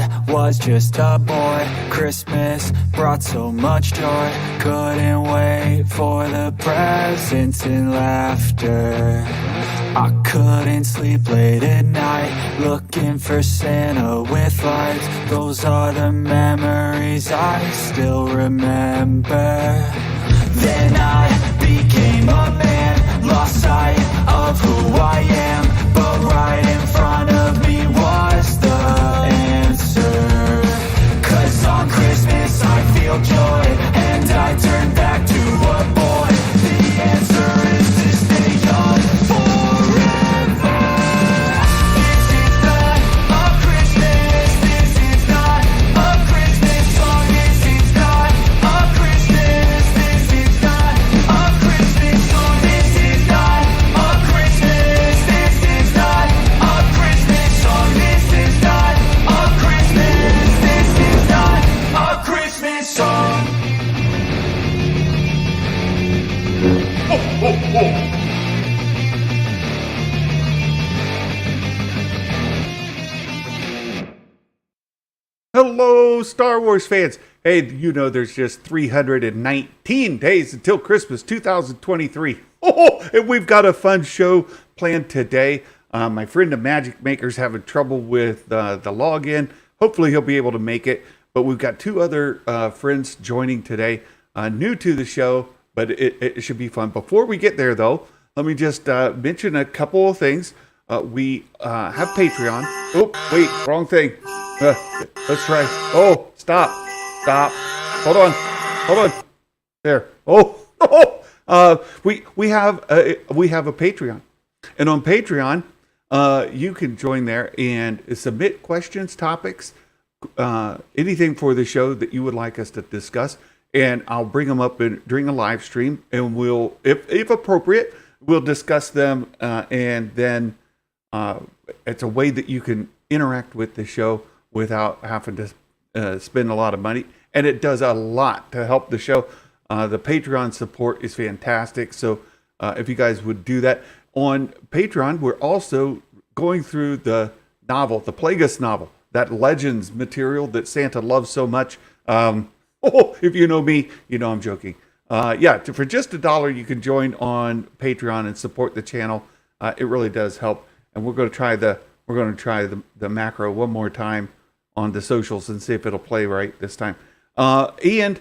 I was just a boy. Christmas brought so much joy. Couldn't wait for the presents and laughter. I couldn't sleep late at night, looking for Santa with lights. Those are the memories I still remember. Then I became a man, lost sight of who I am, but right in front of me was the answer. 'Cause on Christmas I feel joy, and I turn back to a boy. The answer is to stay young forever. This is not a Christmas, this is not a Christmas song, this is not a Christmas, this is not a Christmas song, this is not a Christmas, this is not a Christmas song, this is not a Christmas, this is not a Christmas song. Hello, Star Wars fans. Hey, you know there's just 319 days until Christmas 2023. Oh, and we've got a fun show planned today. My friend Imagic Maker's having trouble with the login. Hopefully he'll be able to make it. But we've got two other friends joining today, new to the show, but it should be fun. Before we get there, though, let me just mention a couple of things. We have Patreon. Oh, wait, wrong thing. Let's try. Oh, stop. Hold on. There. We have a Patreon, and on Patreon, you can join there and submit questions, topics, anything for the show that you would like us to discuss, and I'll bring them up during a live stream, and we'll, if appropriate, we'll discuss them, and then it's a way that you can interact with the show without having to spend a lot of money, and it does a lot to help the show. The Patreon support is fantastic, so if you guys would do that. On Patreon, we're also going through the novel, the Plagueis novel, that Legends material that Santa loves so much. If you know me, you know I'm joking. For just $1, you can join on Patreon and support the channel. It really does help, and we're going to try the macro one more time on the socials and see if it'll play right this time. And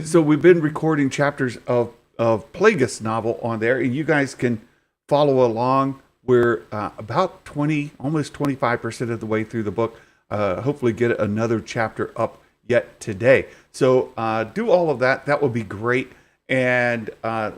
so we've been recording chapters of Plagueis novel on there, and you guys can follow along. We're about almost 25% of the way through the book. Hopefully get another chapter up yet today. So do all of that. That would be great. And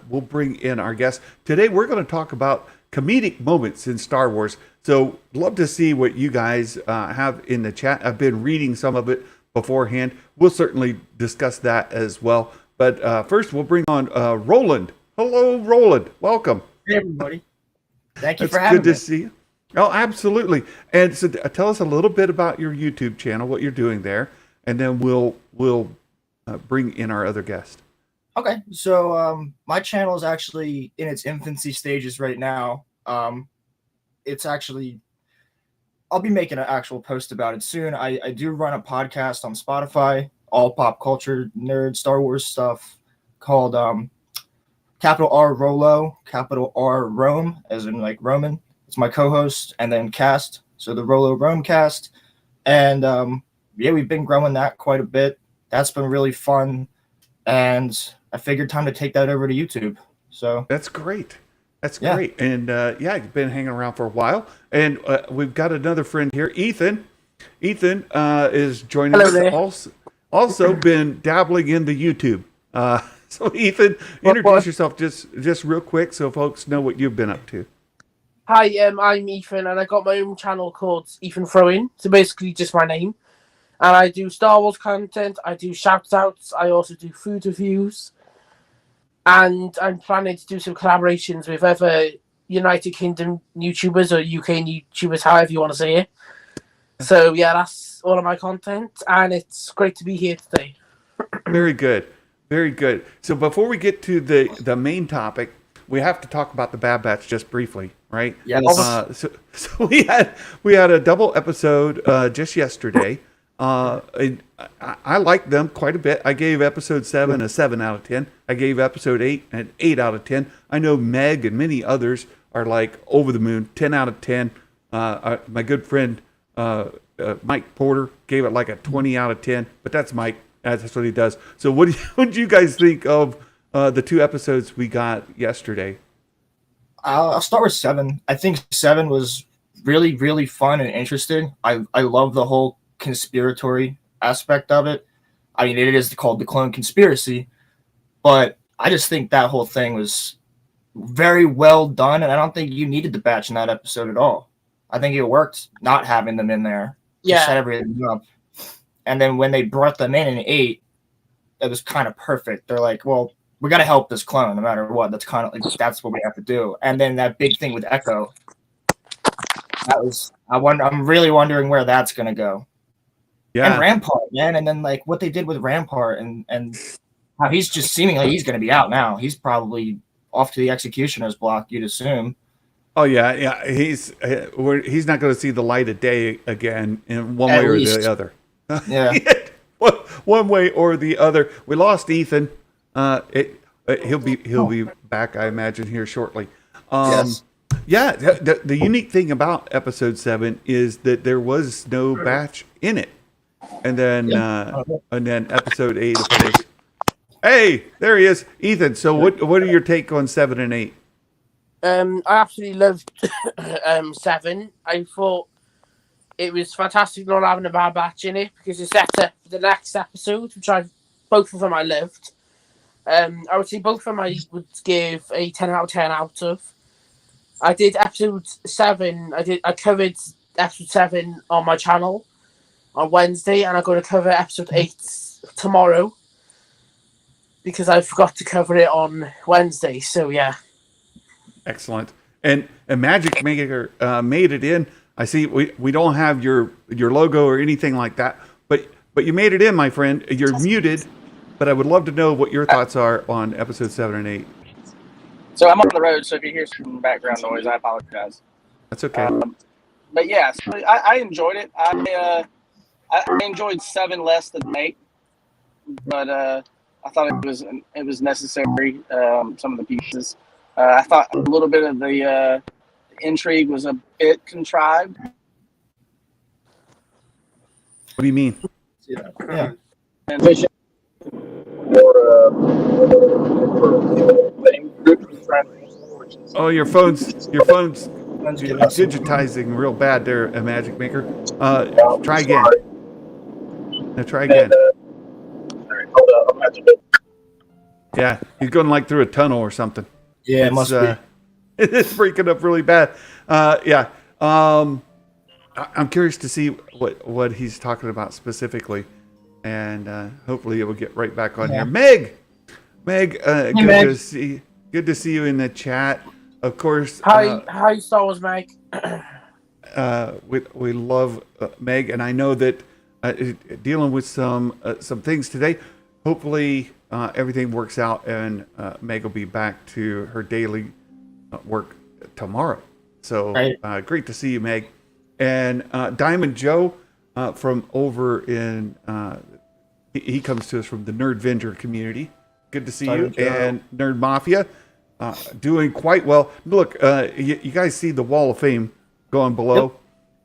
we'll bring in our guests. Today we're going to talk about comedic moments in Star Wars. So love to see what you guys have in the chat. I've been reading some of it beforehand. We'll certainly discuss that as well. But first we'll bring on Roland. Hello, Roland. Welcome. Hey, everybody. Thank you It's for having me. good to see you. Oh, absolutely. And so tell us a little bit about your YouTube channel, what you're doing there, and then we'll bring in our other guest. Okay, so my channel is actually in its infancy stages right now. It's actually, I'll be making an actual post about it soon. I do run a podcast on Spotify, all pop culture, nerd, Star Wars stuff, called capital R Rolo, capital R Rome, as in like Roman. It's my co-host, and then cast, so the Rolo Rome cast. And we've been growing that quite a bit. That's been really fun, and I figured time to take that over to YouTube. So that's great. That's great. And you've been hanging around for a while. And we've got another friend here, Ethan. Ethan is joining us. There. Also been dabbling in the YouTube. So Ethan, introduce yourself just real quick so folks know what you've been up to. Hi, I'm Ethan, and I got my own channel called Ethan Frowen, so basically just my name. And I do Star Wars content, I do shout-outs, I also do food reviews, and I'm planning to do some collaborations with other United Kingdom YouTubers or UK YouTubers, however you want to say it. So yeah, that's all of my content, and it's great to be here today. Very good. Very good. So before we get to the main topic, we have to talk about the Bad Batch just briefly, right? Yes. So we had a double episode just yesterday. I like them quite a bit. I gave episode 7 a 7 out of 10. I gave episode 8 an 8 out of 10. I know Meg and many others are like over the moon, 10 out of 10. My good friend Mike Porter gave it like a 20 out of 10, but that's Mike. That's what he does. So what did you guys think of the 2 episodes we got yesterday? I'll start with 7. I think 7 was really, really fun and interesting. I love the whole conspiratory aspect of it. I mean, it is called the Clone Conspiracy, but I just think that whole thing was very well done, and I don't think you needed the batch in that episode at all. I think it worked not having them in there. Yeah. To set everything up. And then when they brought them in 8, it was kind of perfect. They're like, well, we got to help this clone no matter what. That's kind of like, that's what we have to do. And then that big thing with Echo, I'm really wondering where that's going to go. Yeah. And Rampart, man. And then like what they did with Rampart and how he's just seemingly he's going to be out now. He's probably off to the executioner's block, you'd assume. Oh yeah. He's not going to see the light of day again in one At way or least. the other. Yeah. One way or the other. We lost Ethan. He'll be back, I imagine, here shortly. Yes. Yeah. The unique thing about episode 7 is that there was no batch in it, and then episode 8, of course. Hey, there he is, Ethan. So what are your take on 7 and 8? I absolutely loved 7. I thought it was fantastic not having a bad batch in it because it set up for the next episode, which both of them I loved. I would say both of them I would give a 10 out of 10 out of. I did episode 7. I covered episode 7 on my channel on Wednesday, and I'm going to cover episode 8 tomorrow because I forgot to cover it on Wednesday. So yeah. Excellent. And Magic Maker made it in. I see we don't have your logo or anything like that, but you made it in, my friend. You're muted, but I would love to know what your thoughts are on episode 7 and 8. So I'm on the road, so if you hear some background noise, I apologize. That's okay. But yeah, so I enjoyed it. I enjoyed 7 less than 8, but I thought it was necessary. Some of the pieces. I thought a little bit of the intrigue was a bit contrived. What do you mean? Yeah. And Oh, your phone's digitizing real bad there, a Magic Maker. Try again. Now try again. Yeah, he's going like through a tunnel or something. Yeah, it must be. It's breaking up really bad. Yeah. I'm curious to see what he's talking about specifically, and hopefully it will get right back on here. Meg, good to see you in the chat. Of course. Hi, Star Wars, Meg. We love Meg, and I know that dealing with some things today. Hopefully everything works out, and Meg will be back to her daily work tomorrow. So great to see you, Meg. And Diamond Joe from over in he comes to us from the Nerd Venger community. Good to see you. And Nerd Mafia doing quite well. Look, you guys see the Wall of Fame going below. Yep.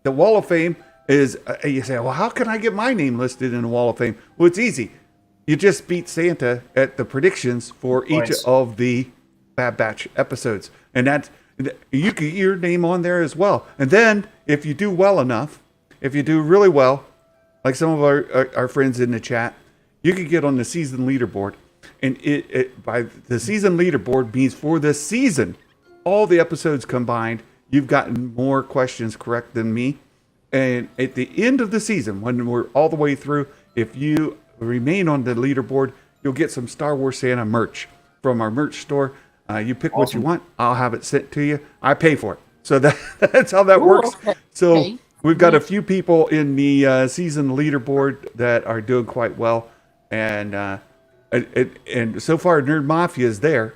The Wall of Fame is you say, well, how can I get my name listed in the Wall of Fame? Well, it's easy. You just beat Santa at the predictions for each of the Bad Batch episodes, and that's you can get your name on there as well. And then if you do well enough, if you do really well, like some of our friends in the chat, you can get on the season leaderboard. And it by the season leaderboard means for the season, all the episodes combined, you've gotten more questions correct than me. And at the end of the season, when we're all the way through, if you remain on the leaderboard, you'll get some Star Wars Santa merch from our merch store. You pick what you want. I'll have it sent to you. I pay for it. So that's how that works. Okay. So we've got a few people in the season leaderboard that are doing quite well. And so far, Nerd Mafia is there.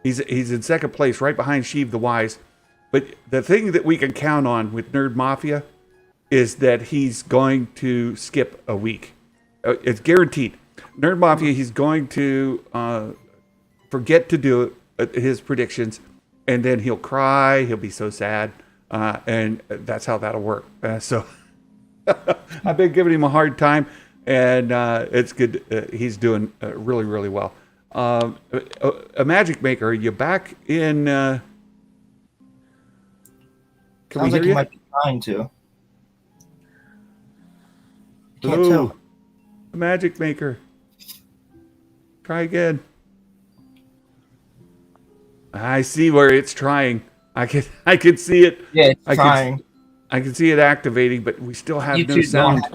He's in second place, right behind Sheev the Wise. But the thing that we can count on with Nerd Mafia is that he's going to skip a week. It's guaranteed. Nerd Mafia, he's going to forget to do his predictions, and then he'll cry. He'll be so sad, and that's how that'll work. So I've been giving him a hard time, and it's good. He's doing really, really well. A Magic Maker, are you back in? Can Sounds we like hear you you? might be trying to. Can't Hello, tell. a Magic Maker. Try again. I see where it's trying. I can see it. Yeah, it's I trying. I can see it activating, but we still have no YouTube sound. don't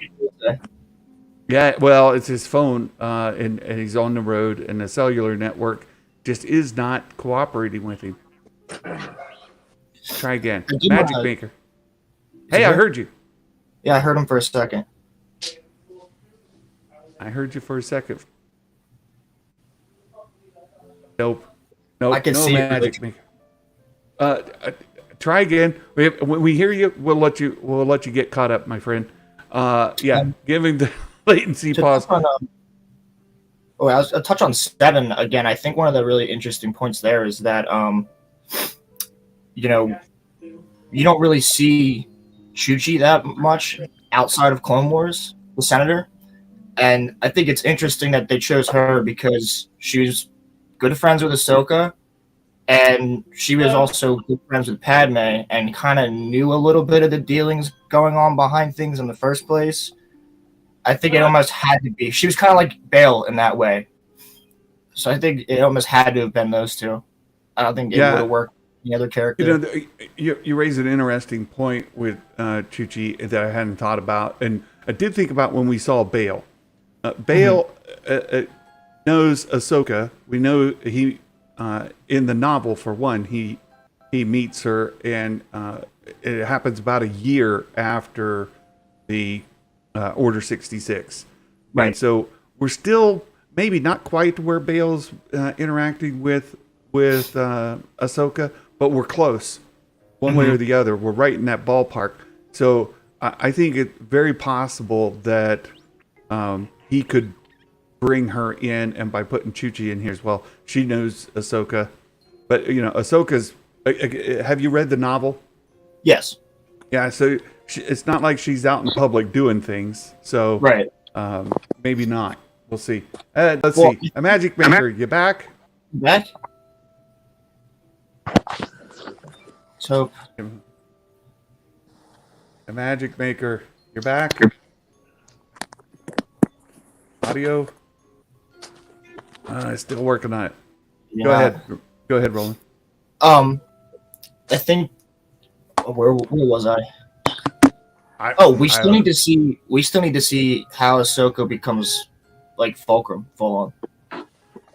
have to. Yeah, well, it's his phone, and he's on the road, and the cellular network just is not cooperating with him. Try again. I did Magic my- Maker. Hey, I heard you. Yeah, I heard him for a second. I heard you for a second. Nope. Nope. I can no see it, Magic really. Maker. Try again. When we hear you, we'll let you get caught up, my friend. Yeah, giving the latency To pause. touch on, I'll touch on 7 again. I think one of the really interesting points there is that, you know, you don't really see Chuchi that much outside of Clone Wars, the Senator. And I think it's interesting that they chose her because she was good friends with Ahsoka, and she was also good friends with Padme, and kind of knew a little bit of the dealings going on behind things in the first place. I think it almost had to be. She was kind of like Bail in that way. So I think it almost had to have been those two. I don't think it would have worked any other character. You know, you raise an interesting point with Chuchi that I hadn't thought about, and I did think about when we saw Bail. Bail knows Ahsoka. We know he in the novel, for one, he meets her, and it happens about a year after the Order 66. Right. And so we're still maybe not quite where Bail's interacting with Ahsoka, but we're close, one way or the other. We're right in that ballpark. So I think it's very possible that he could bring her in, and by putting Chuchi in here as well, she knows Ahsoka. But you know, Ahsoka's. Have you read the novel? Yes. Yeah. So it's not like she's out in public doing things. So Right. maybe not. We'll see. Let's see. A Magic Maker, you back? Back? So, A Magic Maker, you're back? Audio? Still working on it. Go ahead. Go ahead, Roland. I think where was I? We still need to see. We still need to see how Ahsoka becomes like Fulcrum full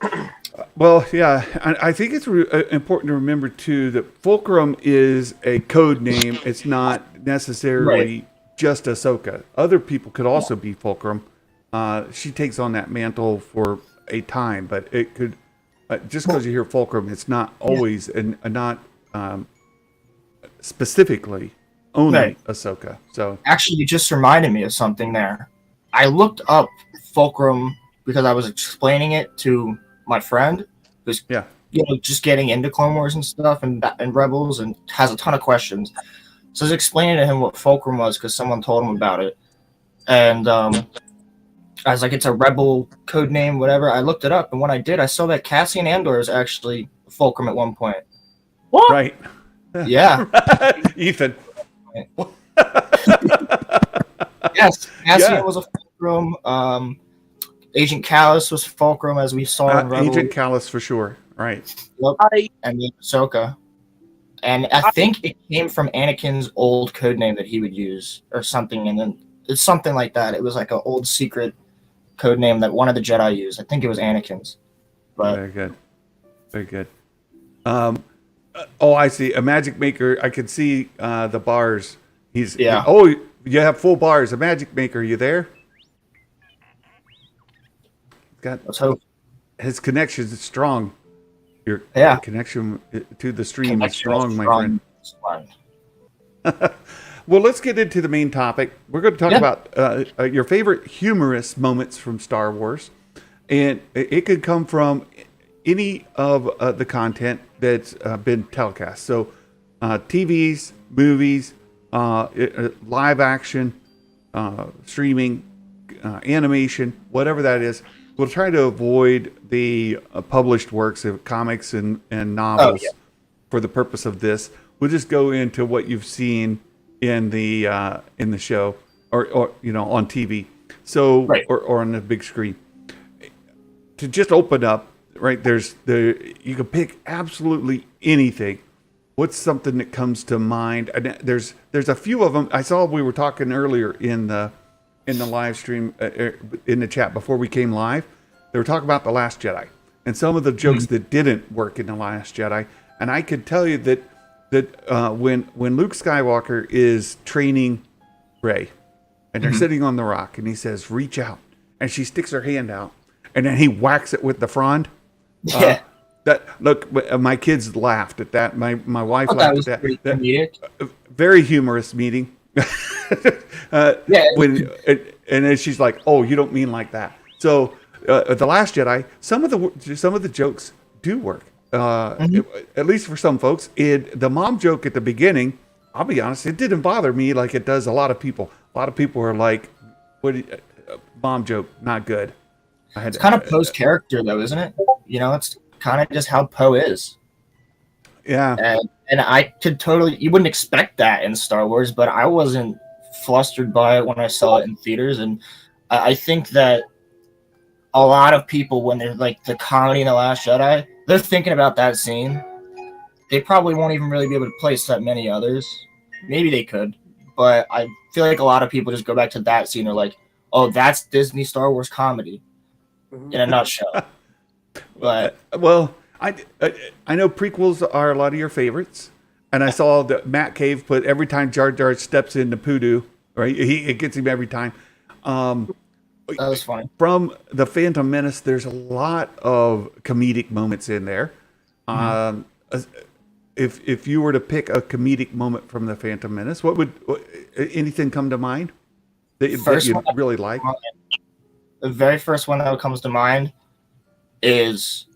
on. Well, yeah, I think it's important to remember too that Fulcrum is a code name. It's not necessarily just Ahsoka. Other people could also be Fulcrum. She takes on that mantle for a time, but it could just because you hear Fulcrum, it's not always and not specifically only Ahsoka. So Actually, you just reminded me of something there. I looked up Fulcrum because I was explaining it to my friend who's just getting into Clone Wars and stuff and Rebels and has a ton of questions. So I was explaining to him what Fulcrum was because someone told him about it. And I was like, it's a Rebel code name, whatever. I looked it up, and when I did, I saw that Cassian Andor is actually Fulcrum at one point. What? right, Yeah. Ethan. Yes. Cassian Yeah. was a Fulcrum. Agent Callus was Fulcrum, as we saw in Rebels. Agent Callus for sure. Right. And then Ahsoka. And I think it came from Anakin's old code name that he would use or something. And then it's something like that. It was like an old secret code name that one of the Jedi used. I think it was Anakin's. But Very good. Very good. I see. A Magic Maker. I can see the bars. You have full bars. A Magic Maker. You there? let's hope. His connection is strong. Your connection to the stream is strong, my friend. Well, let's get into the main topic. We're going to talk about your favorite humorous moments from Star Wars, and it could come from any of the content that's been telecast. So, TVs, movies, live action, streaming, animation, whatever that is. We'll try to avoid the published works of comics and novels for the purpose of this. We'll just go into what you've seen in the show or you know, on TV. So or on the big screen. To just open up, right? You can pick absolutely anything. What's something that comes to mind? And there's a few of them. I saw we were talking earlier in the live stream in the chat before we came live. They were talking about The Last Jedi and some of the jokes that didn't work in The Last Jedi. And I could tell you that when Luke Skywalker is training Rey and they're sitting on the rock and he says, "Reach out," and she sticks her hand out and then he whacks it with the frond. My kids laughed at that. My wife laughed at that. Comedic. Very humorous meeting. When and then she's like, "Oh, you don't mean like that." So The Last Jedi, some of the jokes do work. At least for some folks. The mom joke at the beginning, I'll be honest, it didn't bother me like it does a lot of people. A lot of people are like, "What? Mom joke, not good." It's kind of Poe's character, though, isn't it? You know, it's kind of just how Poe is. Yeah. And I could totally, you wouldn't expect that in Star Wars, but I wasn't flustered by it when I saw it in theaters. And I think that a lot of people, when they're like the comedy in The Last Jedi, they're thinking about that scene. They probably won't even really be able to place that many others. Maybe they could, but I feel like a lot of people just go back to that scene. They're like, "Oh, that's Disney Star Wars comedy in a nutshell." But well, I know prequels are a lot of your favorites, and I saw that Matt Cave put every time Jar Jar steps into Poodoo, right? It gets him every time. that was funny. From The Phantom Menace, there's a lot of comedic moments in there. If you were to pick a comedic moment from The Phantom Menace, anything come to mind that you really like? The very first one that comes to mind is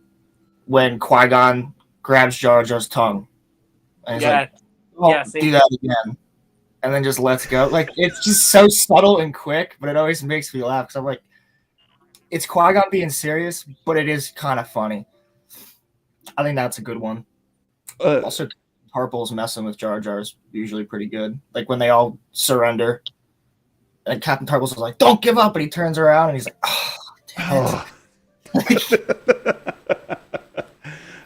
when Qui-Gon grabs Jar Jar's tongue. And he's like, do that again. And then just lets go. Like, it's just so subtle and quick, but it always makes me laugh. Because I'm like, it's Qui-Gon being serious, but it is kind of funny. I think that's a good one. Also, Harple's messing with Jar Jar's usually pretty good. Like, when they all surrender, and Captain Tarple's like, "Don't give up," and he turns around and he's like, "Oh, damn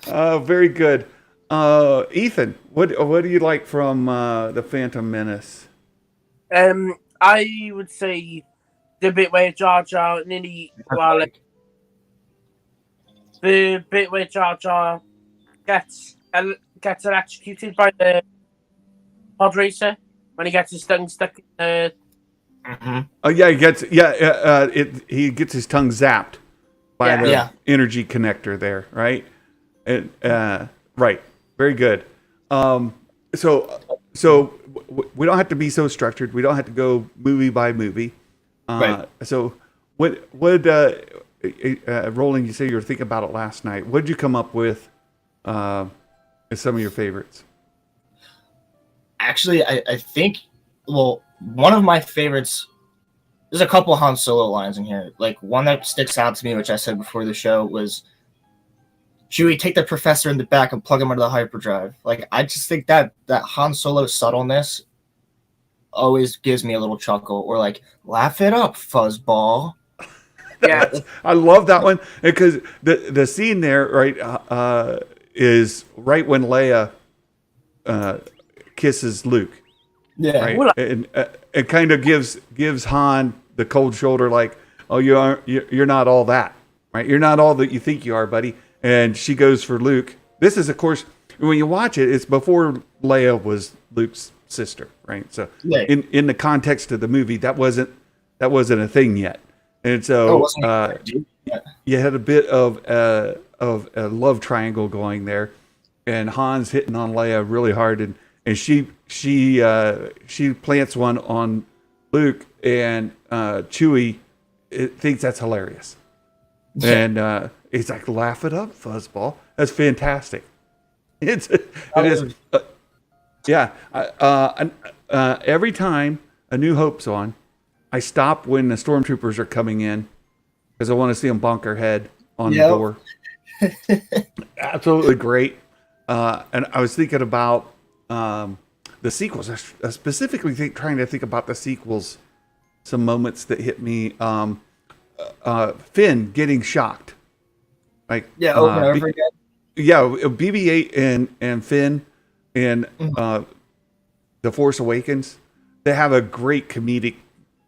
it." Very good. Ethan, what do you like from The Phantom Menace? I would say the bit where Jar Jar nearly, the bit where Jar Jar gets electrocuted by the pod racer when he gets his tongue stuck in the. Oh yeah, he gets his tongue zapped by the energy connector there, right? And right, very good. So we don't have to be so structured. We don't have to go movie by movie. So what Roland, you say you were thinking about it last night. What did you come up with as some of your favorites? Actually, I think, one of my favorites, there's a couple Han Solo lines in here. Like, one that sticks out to me, which I said before the show, was, "Chewie, take the professor in the back and plug him into the hyperdrive." Like, I just think that Han Solo subtleness always gives me a little chuckle. Or like, "Laugh it up, fuzzball." Yeah, I love that one because the scene there, right, is right when Leia kisses Luke. Yeah, right? And it kind of gives Han the cold shoulder, like, "Oh, you're not all that, right? You're not all that you think you are, buddy." And she goes for Luke. This is, of course, when you watch it, it's before Leia was Luke's sister, right? So in the context of the movie, that wasn't a thing yet, and so you had a bit of a love triangle going there, and Han's hitting on Leia really hard, and she plants one on Luke, and Chewie thinks that's hilarious, and he's like, "Laugh it up, fuzzball." That's fantastic. It is. Yeah. Every time A New Hope's on, I stop when the stormtroopers are coming in because I want to see them bonk their head on the door. Absolutely great. And I was thinking about the sequels. I specifically trying to think about the sequels. Some moments that hit me. Finn getting shocked. Like over and over again. Yeah, BB-8 and Finn in The Force Awakens, they have a great comedic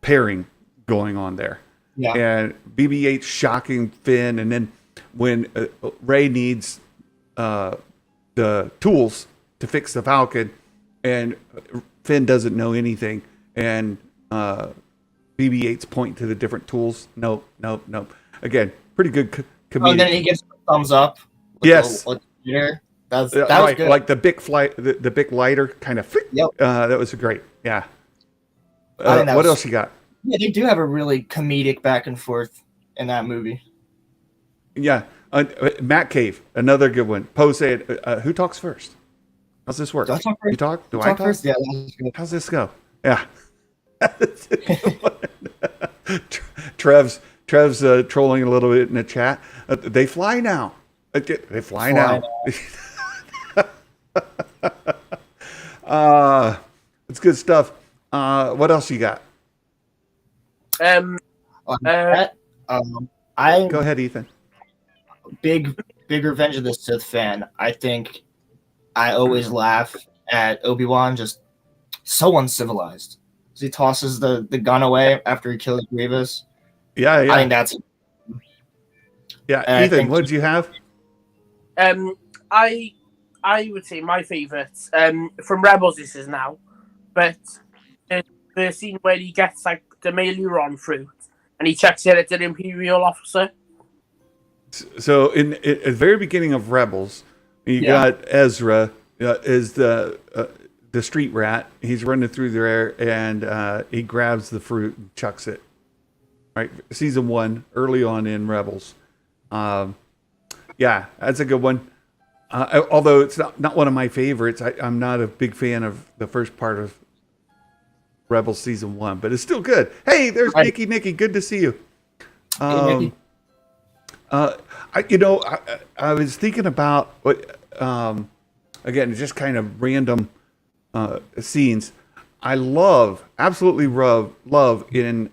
pairing going on there. Yeah. And BB-8 shocking Finn, and then when Rey needs the tools to fix the Falcon, and Finn doesn't know anything, and BB-8's pointing to the different tools. Nope. Again, pretty good comedic. Oh, and then he gets a thumbs up. Yes. That was good. Like the big the big lighter kind of. Yep. That was great. Yeah. What else you got? Yeah, they do have a really comedic back and forth in that movie. Yeah. Matt Cave, another good one. Poe said, "Who talks first? How's this work? Do I talk first? You talk? Do I talk first? Yeah. That's good. How's this go? Yeah." Trev's trolling a little bit in the chat. They fly now. They fly now. It's good stuff. What else you got? I'm Go ahead, Ethan. big Revenge of the Sith fan. I think I always laugh at Obi-Wan, just so uncivilized. He tosses the gun away after he kills Grievous. Yeah. I think that's. Yeah, Ethan, what did you have? I would say my favourite from Rebels this is now, but the scene where he gets like the Maluron fruit and he checks it at an Imperial officer. So in at the very beginning of Rebels, you got Ezra is the street rat. He's running through there and he grabs the fruit and chucks it. Right, season 1, early on in Rebels. Yeah, that's a good one. Although it's not one of my favorites. I'm not a big fan of the first part of Rebels season 1, but it's still good. Hey, there's Nikki. Good to see you. Hey, Nikki. I was thinking about what again, just kind of random scenes. I absolutely love in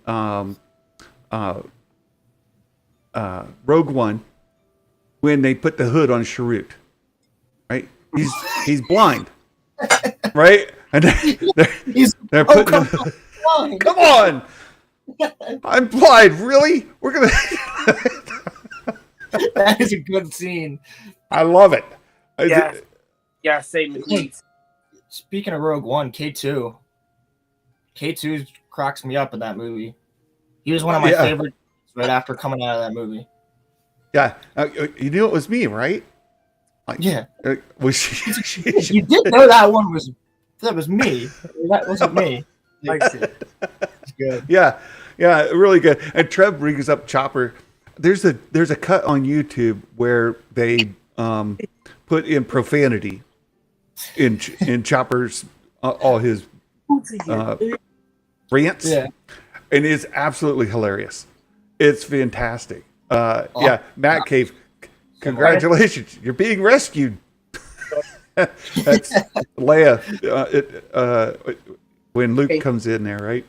Rogue One when they put the hood on Sharut. Right, he's blind, right? And they're putting come on, I'm blind. Really? We're gonna. That is a good scene. I love it. Yeah, same with me. Speaking of Rogue One, K2 cracks me up in that movie. He was one of my favorites right after coming out of that movie. Yeah, you knew it was me, right? Like, yeah. You did know that was me. That wasn't me. It's good. Yeah, really good. And Trev brings up Chopper. There's a cut on YouTube where they put in profanity in Chopper's all his rants, and it's absolutely hilarious. It's fantastic. Yeah, Matt Cave, congratulations, you're being rescued. That's Leia. When Luke comes in there, right?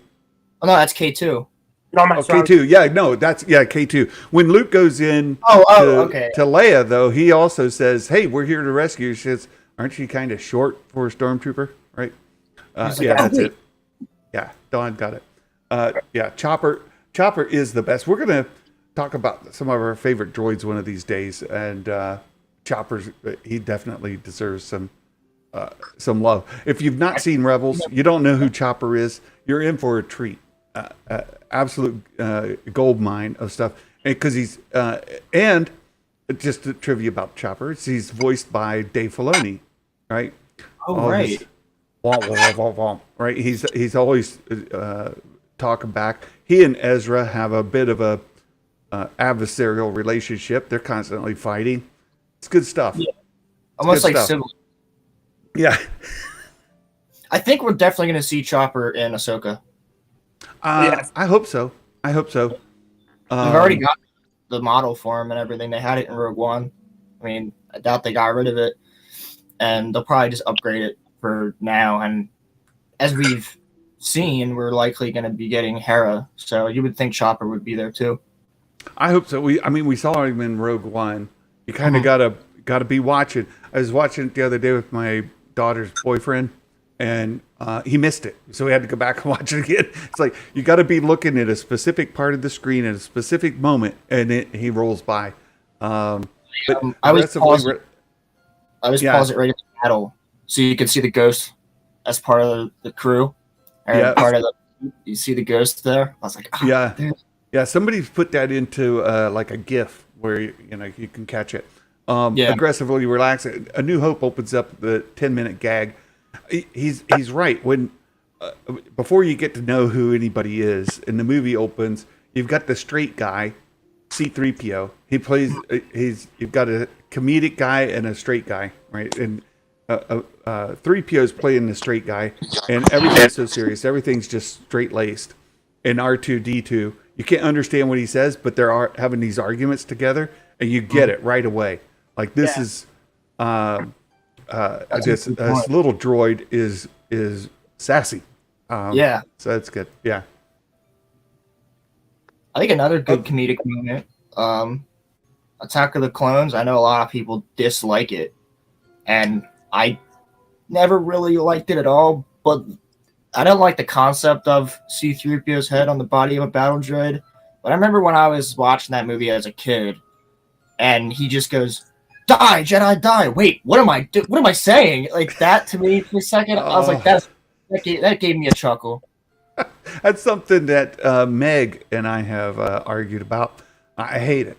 Oh no, that's K2. No, K2. Yeah, no, that's K2. When Luke goes in okay. to Leia, though, he also says, "Hey, we're here to rescue you." She says, "Aren't you kind of short for a stormtrooper?" Right? That's it. Yeah, Dawn got it. Yeah, Chopper is the best. We're gonna talk about some of our favorite droids one of these days, and Chopper's he definitely deserves some love. If you've not seen Rebels, you don't know who Chopper is, you're in for a treat. Absolute gold mine of stuff, because he's and just a trivia about Chopper, he's voiced by Dave Filoni, right? Oh, right. womp, womp, womp, womp, right? He's always talking back. He and Ezra have a bit of a adversarial relationship. They're constantly fighting. It's good stuff. Yeah. It's Almost good like stuff. siblings. Yeah. I think we're definitely going to see Chopper and Ahsoka. Yes. I hope so. I hope so. We've already got the model for him and everything. They had it in Rogue One. I mean, I doubt they got rid of it, and they'll probably just upgrade it for now. And as we've seen, we're likely going to be getting Hera, so you would think Chopper would be there too. I hope so. We saw him in Rogue One. You kind of gotta be watching. I was watching it the other day with my daughter's boyfriend, and he missed it, so we had to go back and watch it again. It's like you got to be looking at a specific part of the screen at a specific moment, and he rolls by. But I was progressively paused it right at the battle, so you could see the ghost as part of the crew, or Yeah. part of the. You see the ghost there. I was like, oh, Yeah. dude. Yeah, somebody's put that into like a GIF where you can catch it. Yeah. Aggressively relax. A New Hope opens up the 10-minute gag. He's right. When before you get to know who anybody is, and the movie opens, you've got the straight guy, C-3PO. He plays. You've got a comedic guy and a straight guy, right? And 3PO is playing the straight guy, and everything's so serious. Everything's just straight laced. And R2D2, you can't understand what he says, but they're having these arguments together, and you get it right away. Like this is, this little droid is sassy. Yeah. So that's good. Yeah. I think another good comedic moment, Attack of the Clones. I know a lot of people dislike it, and I never really liked it at all. But I don't like the concept of C-3PO's head on the body of a battle droid. But I remember when I was watching that movie as a kid, and he just goes, "Die, Jedi, die!" Wait, what am I saying? Like that to me for a second, I was like, that gave me a chuckle. That's something that Meg and I have argued about. I hate it.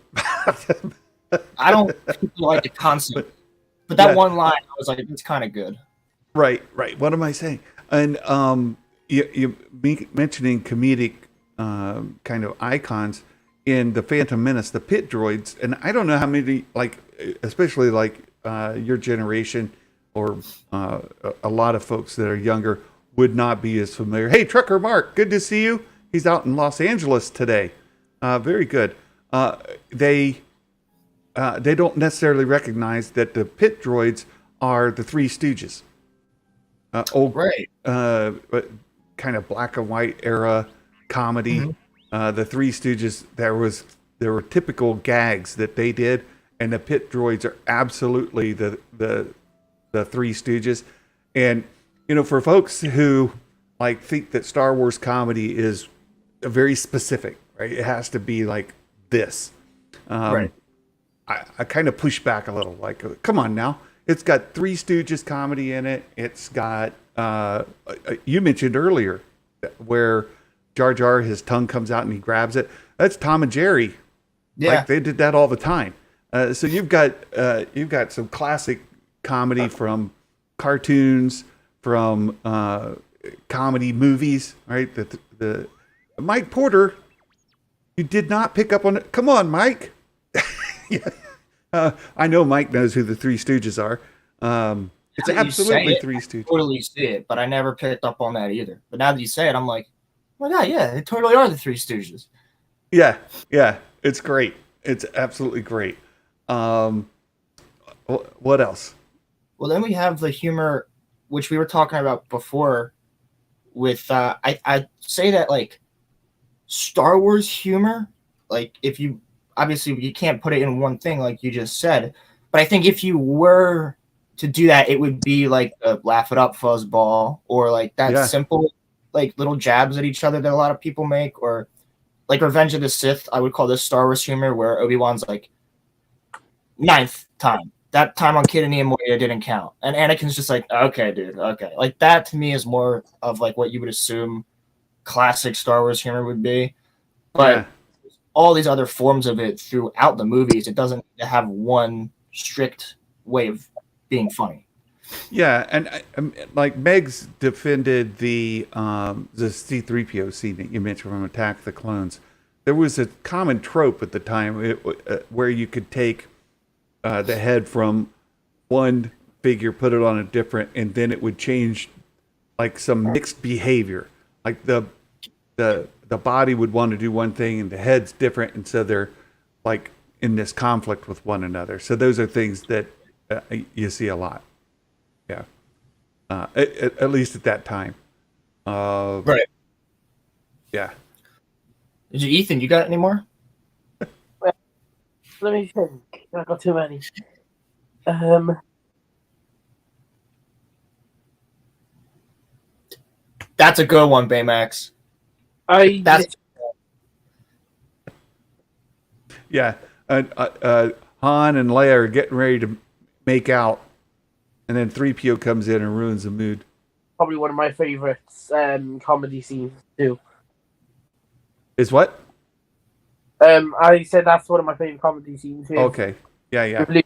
I don't like the concept, but that one line, I was like, it's kind of good. Right. What am I saying? And you mentioning comedic kind of icons in the Phantom Menace, the pit droids, and I don't know how many, like, especially like your generation or a lot of folks that are younger would not be as familiar. Hey, Trucker Mark, good to see you. He's out in Los Angeles today. Very good. They don't necessarily recognize that the pit droids are the Three Stooges. Old, Right. kind of black and white era comedy. The Three Stooges. There were typical gags that they did, and the pit droids are absolutely the Three Stooges. And for folks who like think that Star Wars comedy is very specific, right? It has to be like this. Right. I kind of push back a little. Like, come on now. It's got Three Stooges comedy in it. It's got, you mentioned earlier where Jar Jar, his tongue comes out and he grabs it. That's Tom and Jerry. Yeah. Like they did that all the time. So you've got some classic comedy from cartoons, from comedy movies, right? The Mike Porter, you did not pick up on it. Come on, Mike. Yeah. I know Mike knows who the Three Stooges are. It's Now that you say absolutely it, Three I Stooges. totally see it, but I never picked up on that either. But now that you say it, I'm like, oh my God, yeah, they totally are the Three Stooges. Yeah. It's great. It's absolutely great. What else? Well, then we have the humor, which we were talking about before. With I say that like Star Wars humor, like if you obviously you can't put it in one thing like you just said, but I think if you were to do that, it would be like a laugh it up fuzzball, or like that simple like little jabs at each other that a lot of people make, or like Revenge of the Sith. I would call this Star Wars humor, where Obi-Wan's like, ninth time. That time on Kid and Moria didn't count. And Anakin's just like, okay, dude, okay. Like that to me is more of like what you would assume classic Star Wars humor would be. But all these other forms of it throughout the movies, it doesn't have one strict way of being funny. Yeah, and like Megs defended the C-3PO scene that you mentioned from Attack of the Clones. There was a common trope at the time where you could take the head from one figure, put it on a different, and then it would change like some mixed behavior. Like the body would want to do one thing and the head's different, and so they're like in this conflict with one another. So those are things that you see a lot. Yeah. At least at that time. Right. Yeah. Ethan, you got any more? Let me think. I got too many. That's a good one, Baymax. That's Yeah. Han and Leia are getting ready to make out, and then 3PO comes in and ruins the mood. probably one of my favorites comedy scenes too. Is what? I said that's one of my favorite comedy scenes. Okay. Yeah. Trying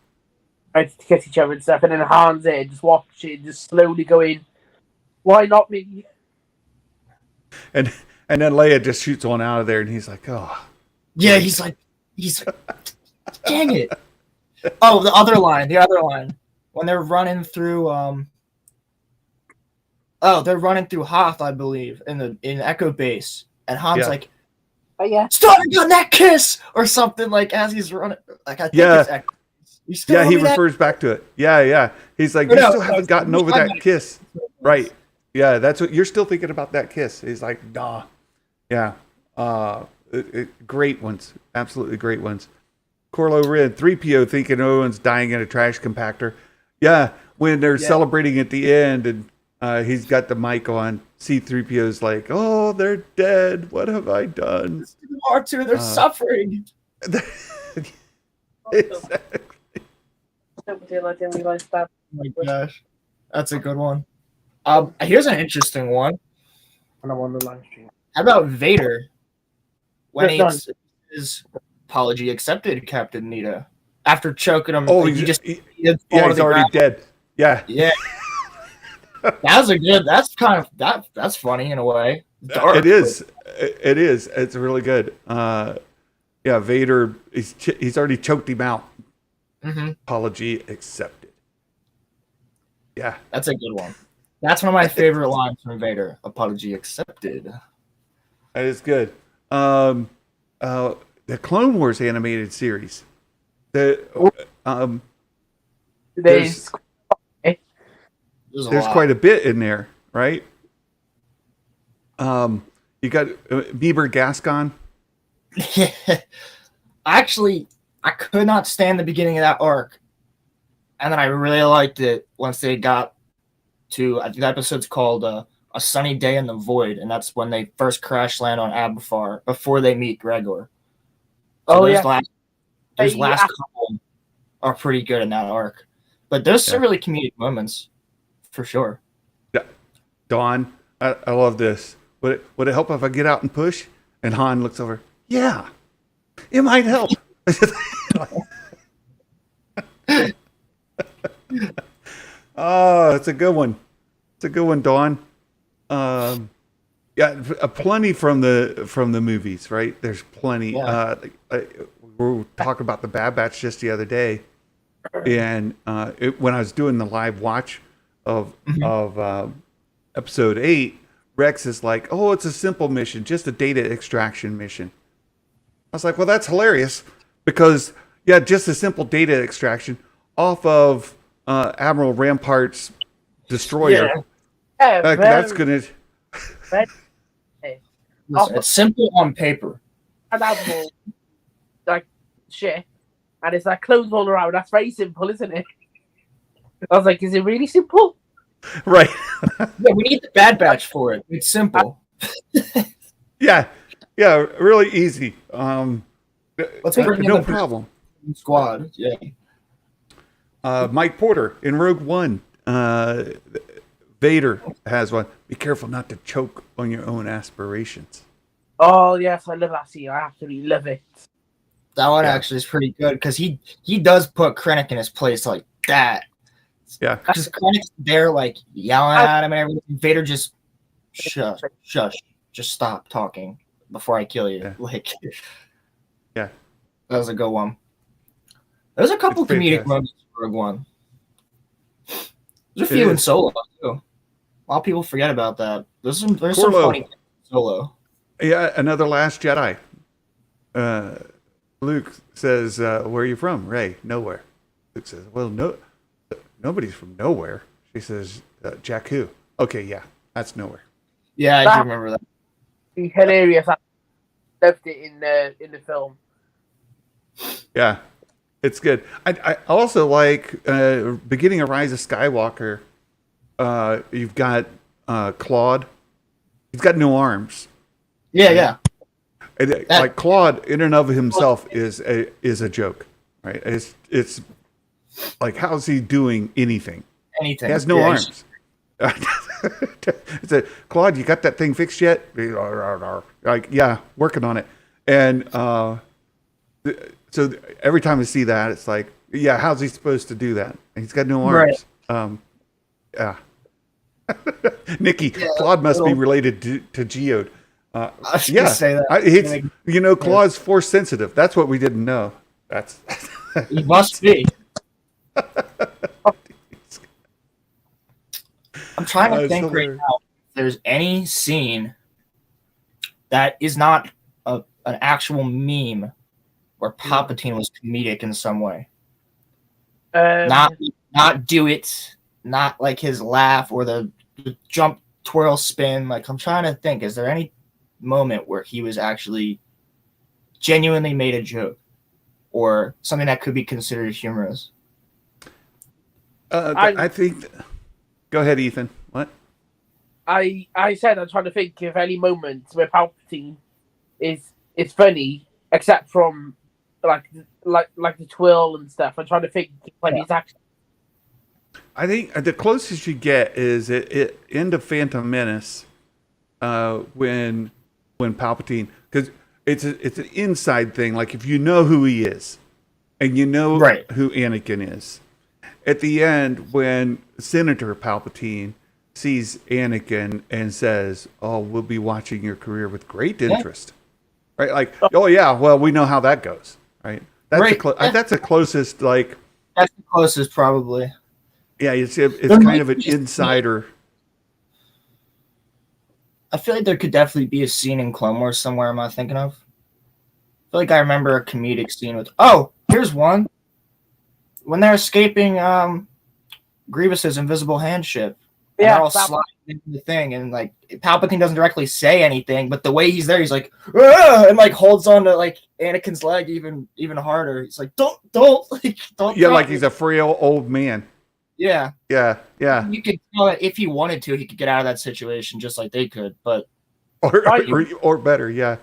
to kiss each other and stuff, and then Han's there just watching, just slowly going, "Why not me?" And then Leia just shoots one out of there, and he's like, "Oh." yeah. He's like, dang it. Oh, the other line when they're running through. They're running through Hoth, I believe, in Echo Base, and Han's like, Oh yeah, starting on that kiss or something, like as he's running. Like I think it's Echo. He refers back to it. Yeah. He's like, you still haven't gotten over that kiss. Right. Yeah, that's what you're still thinking about, that kiss. He's like, nah. Yeah. Great ones. Absolutely great ones. Corlo Ren, 3PO thinking Owen's dying in a trash compactor. Yeah, when they're celebrating at the end and he's got the mic on, C-3PO's like, oh, they're dead. What have I done? R2, they're suffering. Exactly. I didn't realize that. Oh my gosh. That's a good one. Here's an interesting one. And I'm on the live stream. How about Vader? When Yes, his apology accepted, Captain Nita. After choking him, Oh, he's he's already dead. Yeah. Yeah. That's funny in a way. Dark, It is. It is. It's really good. Yeah, Vader, he's already choked him out. Mm-hmm. Apology accepted. Yeah. That's a good one. That's one of my favorite lines from Vader. Apology accepted. That is good. The Clone Wars animated series. There's There's quite a bit in there, right? You got Bieber Gascon. Actually, I could not stand the beginning of that arc, and then I really liked it once they got to, I think the episode's called A Sunny Day in the Void, and that's when they first crash land on Abafar before they meet Gregor. So those last couple are pretty good in that arc, but there's some really comedic moments for sure. Dawn, I love this. Would it help if I get out and push? And Han looks over. Yeah, it might help. Oh, it's a good one. It's a good one, Dawn. Plenty from the movies, right? There's plenty. Yeah. We were talking about the Bad Batch just the other day, and when I was doing the live watch of episode 8, Rex is like, "Oh, it's a simple mission, just a data extraction mission." I was like, "Well, that's hilarious because just a simple data extraction off of Admiral Rampart's destroyer. That's gonna." It's simple on paper. And Admiral, like shit, and it's like clothes all around. That's very simple, isn't it? I was like, is it really simple? Right. Yeah, we need the Bad Batch for it. It's simple. Yeah, really easy. Let's bring in no the problem. Squad. Yeah. Mike Porter in Rogue One. Vader has one. Be careful not to choke on your own aspirations. Oh yes, I love that scene. I absolutely love it. That one actually is pretty good because he does put Krennic in his place like that. Yeah. Because Krennic's there, like, yelling at him and everything. Vader just, shush, just stop talking before I kill you. Yeah. Like, Yeah. that was a good one. There's a couple It's comedic fantastic. moments in Rogue One. There's a few in Solo, too. A lot of people forget about that. There's some funny things in Solo. Yeah, another Last Jedi. Luke says, "Where are you from, Rey?" "Nowhere." Luke says, "Well, nobody's from nowhere." She says, "Jakku." "Okay, yeah, that's nowhere." Yeah, I do remember that. Be hilarious. I loved it in the film. Yeah, it's good. I also like beginning of Rise of Skywalker. You've got Claude. He's got no arms. Yeah. Like Claude, in and of himself, is a joke, right? It's like, how's he doing anything? Anything. He has no arms. It's a Claude. You got that thing fixed yet? Like, yeah, working on it. And so every time I see that, it's like, yeah, how's he supposed to do that? He's got no arms. Right. Yeah. Nikki, Claude must be related to Geode. I was gonna say that. Claude's force sensitive. That's what we didn't know. That's He must be. I'm trying to think right now if there's any scene that is not an actual meme where Palpatine was comedic in some way. Not do it, not like his laugh or the jump, twirl, spin. Like, I'm trying to think, is there any moment where he was actually genuinely made a joke or something that could be considered humorous? I think. Go ahead, Ethan. What? I said I'm trying to think of any moment where Palpatine is funny, except from like the twirl and stuff. I'm trying to think when he's actually. I think the closest you get is it end of Phantom Menace, when Palpatine, because it's an inside thing. Like, if you know who he is, and you know who Anakin is, at the end when Senator Palpatine sees Anakin and says, "Oh, we'll be watching your career with great interest," right? Like, oh yeah, well, we know how that goes, right? That's the closest, like. That's the closest, probably. Yeah, it's kind of an insider. I feel like there could definitely be a scene in Clone Wars somewhere. Am I thinking of? I feel like I remember a comedic scene with. Oh, here's one. When they're escaping Grievous's invisible hand ship, and they're all sliding into the thing, and like Palpatine doesn't directly say anything, but the way he's there, he's like, "Ah!" and like holds on to like Anakin's leg even harder. He's like, don't, don't. Yeah, like he's a frail old man. Yeah. You could tell that if he wanted to, he could get out of that situation just like they could, but or better, yeah.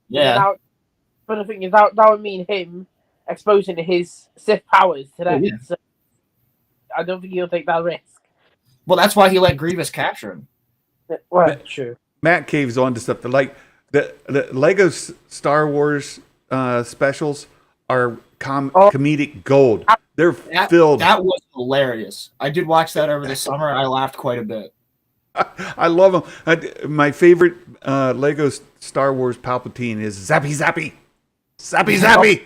But the thing is, that would mean him exposing his Sith powers to them. So I don't think he'll take that risk. Well, that's why he let Grievous capture him. Well, true. Matt caves on to something like the Lego Star Wars specials are comedic gold. They're filled. That was hilarious. I did watch that over the summer. I laughed quite a bit. I love them. My favorite Lego Star Wars Palpatine is Zappy Zappy. Zappy Zappy.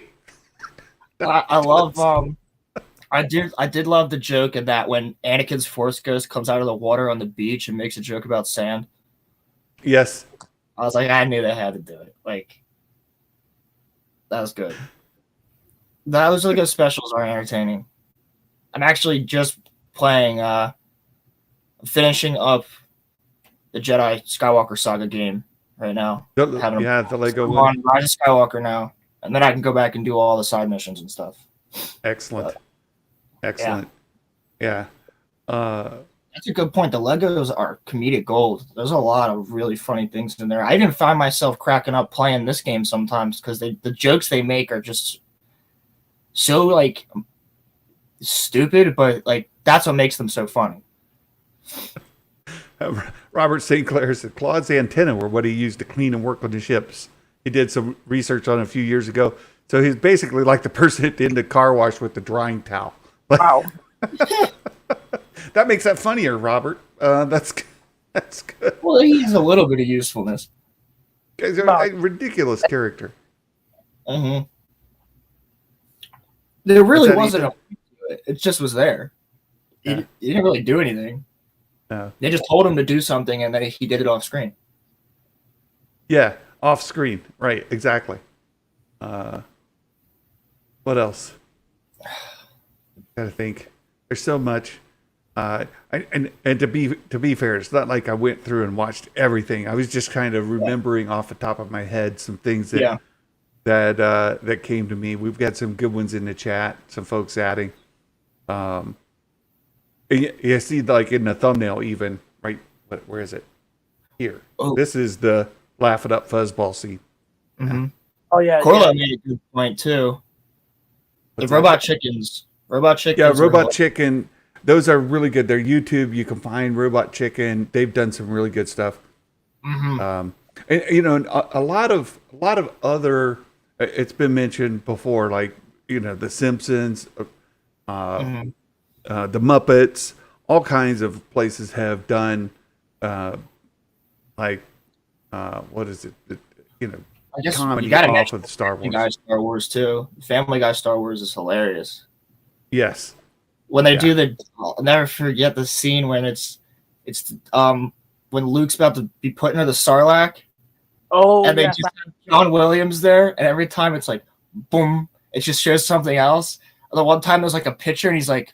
I love I did love the joke in that when Anakin's Force Ghost comes out of the water on the beach and makes a joke about sand. Yes. I was like, I knew they had to do it. Like, that was good. Those Lego specials are entertaining. I'm actually just playing, finishing up the Jedi Skywalker Saga game right now. The Lego one. On Rise of Skywalker now, and then I can go back and do all the side missions and stuff. Excellent. Yeah. That's a good point. The Legos are comedic gold. There's a lot of really funny things in there. I even find myself cracking up playing this game sometimes because the jokes they make are just so like stupid, but like that's what makes them so funny. Robert St. Clair said Claude's antenna were what he used to clean and work on the ships. He did some research on it a few years ago. So he's basically like the person at the end of the car wash with the drying towel. Wow. that makes that funnier, Robert. That's good. Well, he has a little bit of usefulness. Guys are a ridiculous character. Mm-hmm. There really that, wasn't Ethan? a point to it. It just was there. Yeah. He didn't really do anything. No. They just told him to do something, and then he did it off screen. Yeah, off screen. Right, exactly. What else? Gotta think. There's so much. And to be fair, it's not like I went through and watched everything. I was just kind of remembering off the top of my head some things that came to me. We've got some good ones in the chat. Some folks adding. You see, like in the thumbnail, even right. Where is it? Here. Oh. This is the laugh it up fuzzball scene. Mm-hmm. Oh yeah. Corla made a good point too. What's the robot chickens. Robot chickens. Yeah, Robot Chicken. Those are really good. They're YouTube. You can find Robot Chicken. They've done some really good stuff. Mm-hmm. And you know, a lot of other. It's been mentioned before, like The Simpsons, the Muppets. All kinds of places have done, what is it? I guess comedy you got to off mention of Star Family Wars. Guy Star Wars too. Family Guy Star Wars is hilarious. Yes. When they do I'll never forget the scene when it's when Luke's about to be put into the Sarlacc. Oh, And they yes, just have John Williams there, and every time it's like, boom, it just shows something else. And the one time there's like a picture, and he's like,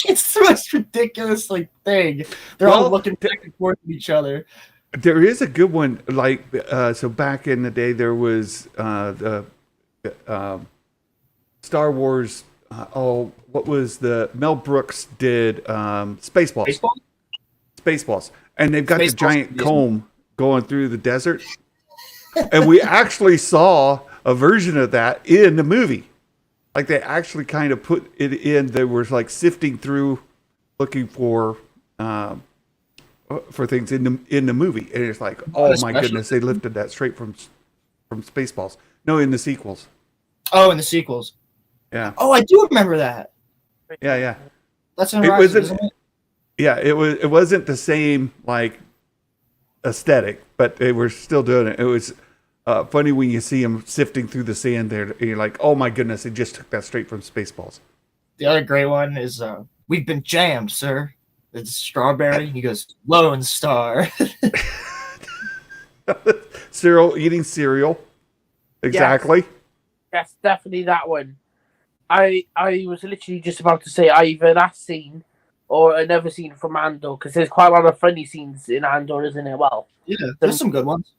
it's the most ridiculous thing. They're all looking back and forth at each other. There is a good one, like so. Back in the day, there was the Star Wars. What was the Mel Brooks did Spaceballs? Baseball? Spaceballs, and they've got the Spaceballs, giant yes. comb going through the desert, and we actually saw a version of that in the movie. Like they actually kind of put it in. They were like sifting through, looking for things in the movie, and it's like, oh my goodness, they lifted that straight from Spaceballs. No, in the sequels. Oh, in the sequels. Yeah. Oh, I do remember that. Yeah. That's in It Horizon, wasn't. isn't it? Yeah, it was. It wasn't the same like aesthetic, but they were still doing it. It was funny when you see them sifting through the sand there, and you're like, oh my goodness, they just took that straight from Spaceballs. The other great one is we've been jammed, sir. It's strawberry. He goes, Lone Star. Eating cereal. Exactly. Yes, definitely that one. I was literally just about to say either that scene or another scene from Andor, because there's quite a lot of funny scenes in Andor, isn't it? Well, Yeah, there's some good ones.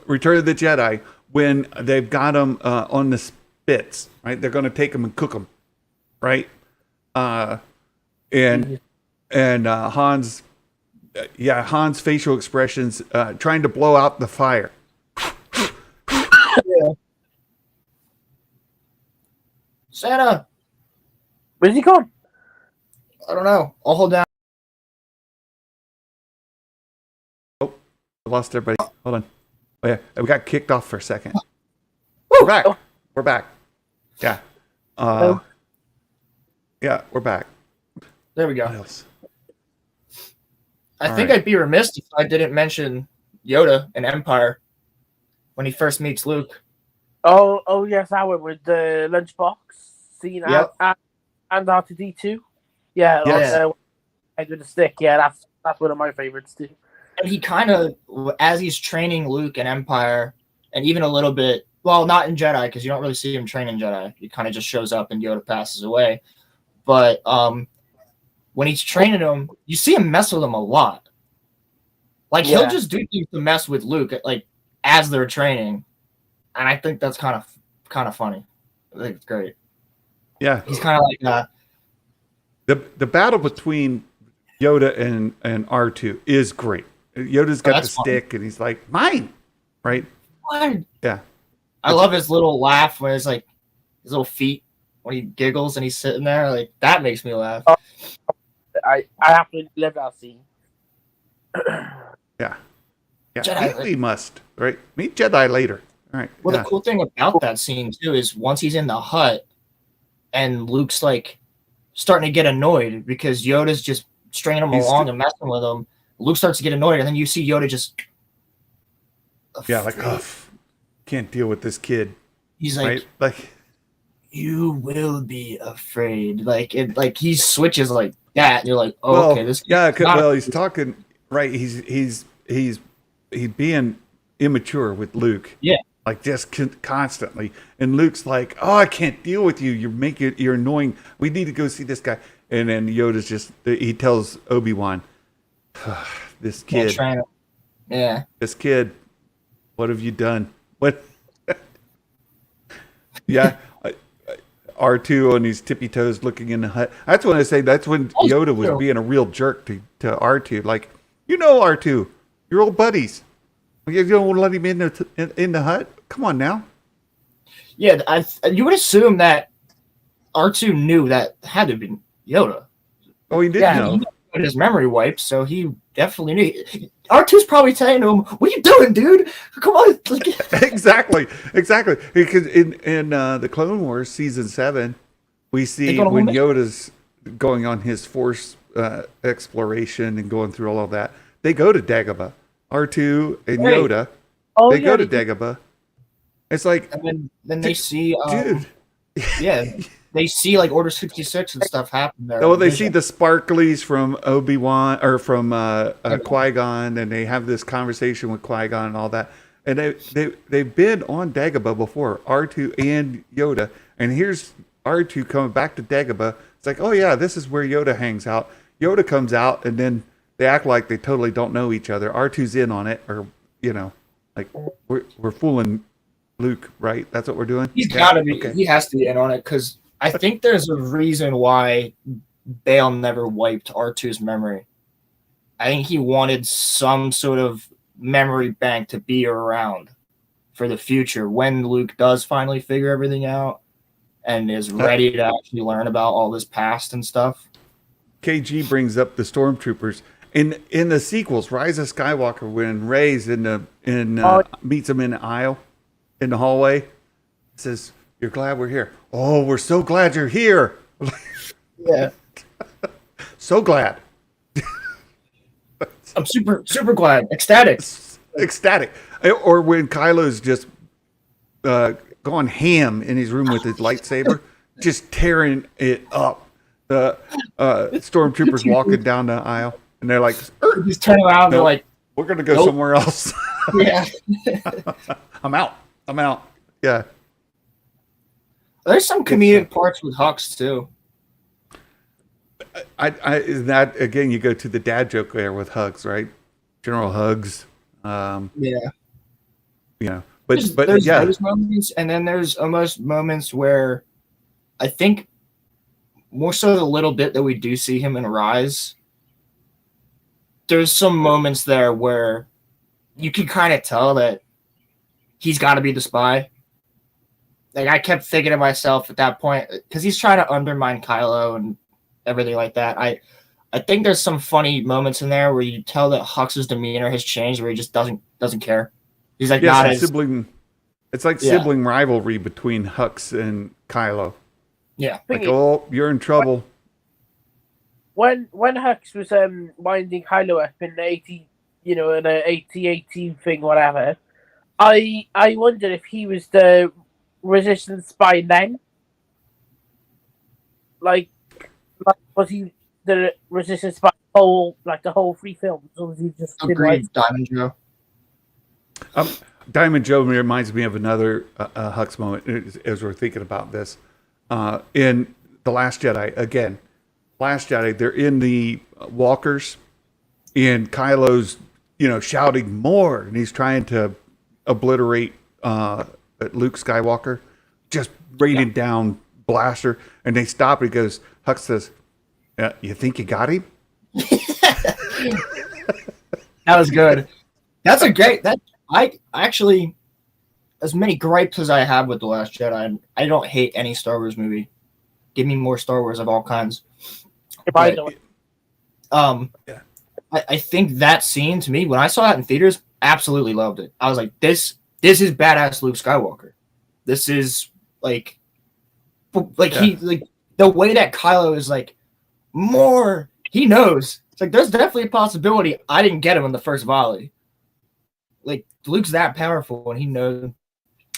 Return of the Jedi, when they've got them on the spits, right? They're going to take them and cook them, right? And Han's facial expressions trying to blow out the fire. Santa, where's he gone? I don't know. I'll hold down. I lost everybody. Hold on. Oh yeah, we got kicked off for a second. We're back. We're back. Yeah. Yeah, we're back. There we go. What else? I think I'd be remiss if I didn't mention Yoda in Empire when he first meets Luke. Oh yes, that one with the lunchbox scene. Yep. And R2D2. Yeah. Yes. Egg with a stick. Yeah, that's one of my favorites too. And he kind of, as he's training Luke in Empire, and even a little bit, well, not in Jedi, because you don't really see him train in Jedi. He kind of just shows up and Yoda passes away. But when he's training him, you see him mess with him a lot. Like, he'll just do things to mess with Luke, like, as they're training. And I think that's kind of funny. I think it's great. Yeah. He's kind of like the battle between Yoda and R2 is great. Yoda's got the stick, and he's like, mine, right? What? Yeah. I love his little laugh when it's like his little feet when he giggles and he's sitting there. Like, that makes me laugh. I absolutely love that scene. Yeah. Jedi. We must, right? Meet Jedi later. All right. Well, the cool thing about that scene too is once he's in the hut and Luke's like starting to get annoyed because Yoda's just stringing him along and messing with him. Luke starts to get annoyed, and then you see Yoda just like, oh, can't deal with this kid. He's like, right? Like, you will be afraid. Like he switches like that. And you're like, oh, okay, this. He's talking right. He's being immature with Luke. Yeah. Like just constantly, and Luke's like, "Oh, I can't deal with you. You're annoying. We need to go see this guy." And then Yoda's he tells Obi-Wan, "This kid, this kid, what have you done? What?" Yeah, R2 on his tippy toes, looking in the hut. That's when I say that's when Yoda was being a real jerk to R2. Like, R2, you're old buddies. You don't want to let him in the hut? Come on now. Yeah, you would assume that R2 knew that had to be Yoda. Oh, he did know. He his memory wiped, so he definitely knew. R2's probably telling him, "What are you doing, dude? Come on!" Exactly. Because in the Clone Wars season 7, we see when Yoda's going on his Force exploration and going through all of that, they go to Dagobah. R2 and Yoda, they go to Dagobah. It's like, and then they see, dude, they see like Order 66 and stuff happen there. Oh, they see the sparklies from Obi-Wan or from Qui-Gon, and they have this conversation with Qui-Gon and all that. And they've been on Dagobah before, R2 and Yoda. And here's R2 coming back to Dagobah. It's like, oh yeah, this is where Yoda hangs out. Yoda comes out, and then they act like they totally don't know each other. R2's in on it, or like we're fooling Luke, right? That's what we're doing. He's got to be. Okay. He has to be in on it because I think there's a reason why Bale never wiped R2's memory. I think he wanted some sort of memory bank to be around for the future when Luke does finally figure everything out and is ready to actually learn about all this past and stuff. KG brings up the stormtroopers. In the sequels, Rise of Skywalker, when Rey's meets him in the aisle, in the hallway, says, "You're glad we're here." "Oh, we're so glad you're here." Yeah. So glad. I'm super glad. Ecstatic. Or when Kylo's just gone ham in his room with his lightsaber, just tearing it up. The stormtroopers walking down the aisle. And they're like, he's turning around. They're like, "We're gonna go somewhere else." Yeah. I'm out. Yeah. There's some comedic parts with Hux too. Is that again? You go to the dad joke there with Hugs, right? General Hugs. Yeah. But there's yeah. Those moments, and then there's almost moments where I think more so the little bit that we do see him in Rise. There's some moments there where you can kind of tell that he's got to be the spy. Like, I kept thinking to myself at that point, because he's trying to undermine Kylo and everything like that. I think there's some funny moments in there where you tell that Hux's demeanor has changed, where he just doesn't care. He's like, not as sibling. It's like sibling rivalry between Hux and Kylo. Yeah. Like, oh, you're in trouble. When Hux was winding Kylo up in an AT-AT thing, whatever, I wondered if he was the Resistance spy then. Like was he the Resistance spy the whole 3 films, or was he just Agreed, Diamond Joe? Diamond Joe reminds me of another Hux moment as we're thinking about this. In The Last Jedi, again. Last Jedi, they're in the walkers, and Kylo's, shouting more, and he's trying to obliterate Luke Skywalker, just raining down blaster, and they stop. And he goes, Hux says, "You think you got him?" That was good. That's a great. I actually, as many gripes as I have with The Last Jedi, I don't hate any Star Wars movie. Give me more Star Wars of all kinds. But, I think that scene, to me, when I saw it in theaters, absolutely loved it. I was like, this is badass Luke Skywalker. This is the way that Kylo is like, more, he knows. It's like, there's definitely a possibility I didn't get him in the first volley. Like, Luke's that powerful, and he knows.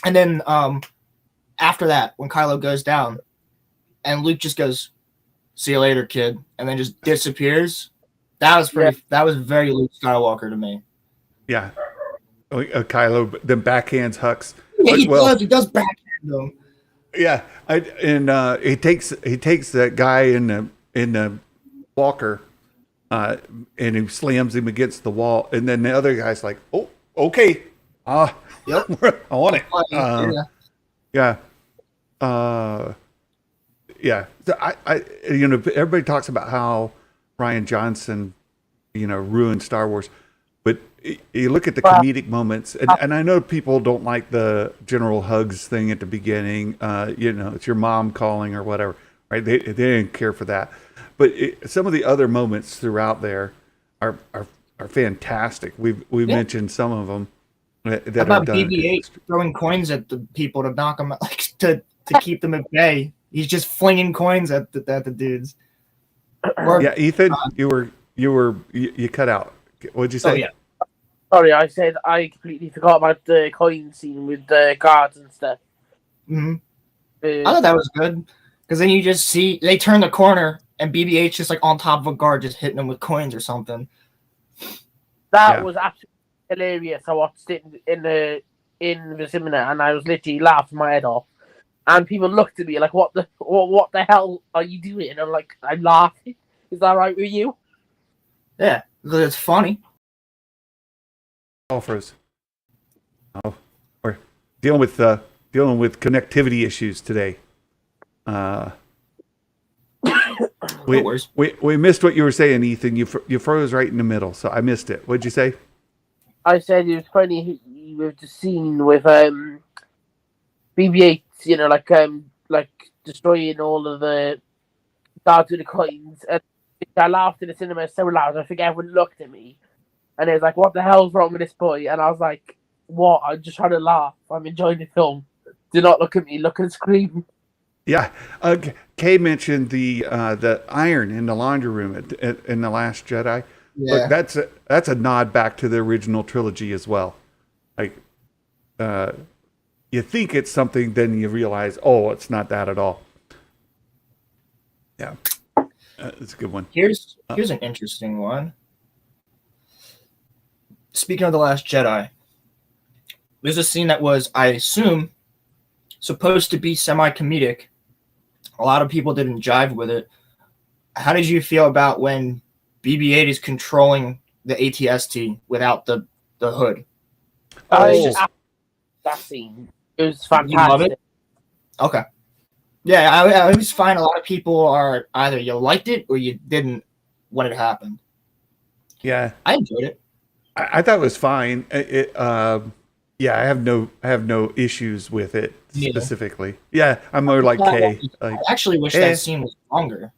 And then after that, when Kylo goes down, and Luke just goes, "See you later, kid," and then just disappears. That was pretty. That was very Luke Skywalker to me. Yeah. Kylo then backhands Hux. Yeah, he does backhand him. Yeah, he takes that guy in the walker, and he slams him against the wall, and then the other guy's like, "Oh, okay, Yep. I want it." Yeah. Yeah. So everybody talks about how Rian Johnson, ruined Star Wars, but you look at the comedic moments, and I know people don't like the General Hugs thing at the beginning. It's your mom calling or whatever, right? They didn't care for that, but some of the other moments throughout there are fantastic. We've mentioned some of them that about are done. BB-8 throwing coins at the people to knock them out, like to keep them at bay. He's just flinging coins at the dudes. Yeah, Ethan, you cut out. What'd you say? Oh yeah. Sorry, I said I completely forgot about the coin scene with the guards and stuff. I thought that was good, because then you just see they turn the corner and BB-8's just like on top of a guard, just hitting them with coins or something. That was absolutely hilarious. I watched it in the cinema, and I was literally laughing my head off. And people looked at me like, "What the hell are you doing?" And I'm like, "I'm laughing. Is that right with you?" Yeah, because it's funny. Offers. Oh, we're dealing with connectivity issues today. We missed what you were saying, Ethan. You froze right in the middle, so I missed it. What'd you say? I said it was funny with the scene with BB-8, like destroying all of the guards with the coins. And I laughed in the cinema so loud, I think everyone looked at me, and it was like, "What the hell's wrong with this boy?" And I was like, "What? I'm just trying to laugh. I'm enjoying the film. Do not look at me. Look and scream." Yeah, Kay mentioned the iron in the laundry room in the Last Jedi. Yeah. Look, that's a nod back to the original trilogy as well. Like, you think it's something, then you realize, oh, it's not that at all. Yeah, it's a good one. Here's an interesting one. Speaking of The Last Jedi, there's a scene that was, I assume, supposed to be semi-comedic. A lot of people didn't jive with it. How did you feel about when BB-8 is controlling the AT-ST without the hood? That scene, it was fantastic. You love it? Okay. Yeah, I always find a lot of people are either you liked it or you didn't when it happened. Yeah, I enjoyed it. I thought it was fine. Yeah, I have no issues with it specifically. Yeah, I'm more like Kay. I actually wish that scene was longer.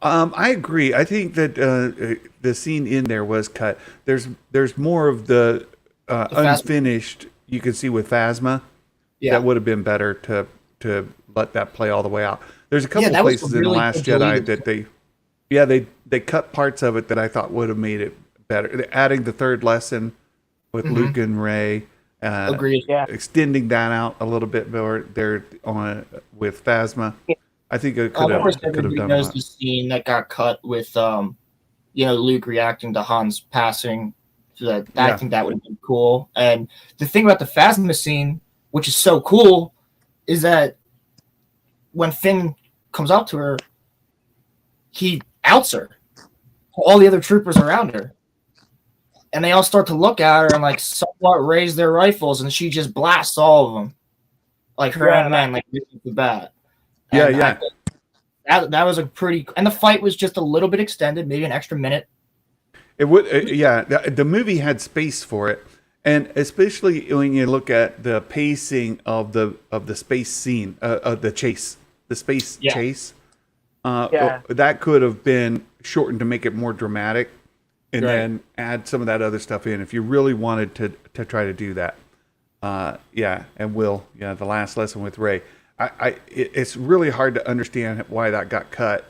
I agree. I think that the scene in there was cut. There's more of the unfinished you can see with Phasma. Yeah. That would have been better to let that play all the way out. There's a couple places in The Last Jedi that they cut parts of it that I thought would have made it better. Adding the third lesson with Luke and Rey. Agreed. Yeah. Extending that out a little bit more there on with Phasma. Yeah. I think it could have done knows the scene that got cut with Luke reacting to Han's passing. So I think that would have been cool. And the thing about the Phasma scene, which is so cool, is that when Finn comes up to her, he outs her. All the other troopers around her. And they all start to look at her and like somewhat raise their rifles, and she just blasts all of them, like her own men, like right off the bat. And that was a pretty, and the fight was just a little bit extended, maybe an extra minute. It would, the movie had space for it, and especially when you look at the pacing of the space scene, the chase, chase, that could have been shortened to make it more dramatic. And then add some of that other stuff in if you really wanted to try to do that. The last lesson with Rey. it's really hard to understand why that got cut,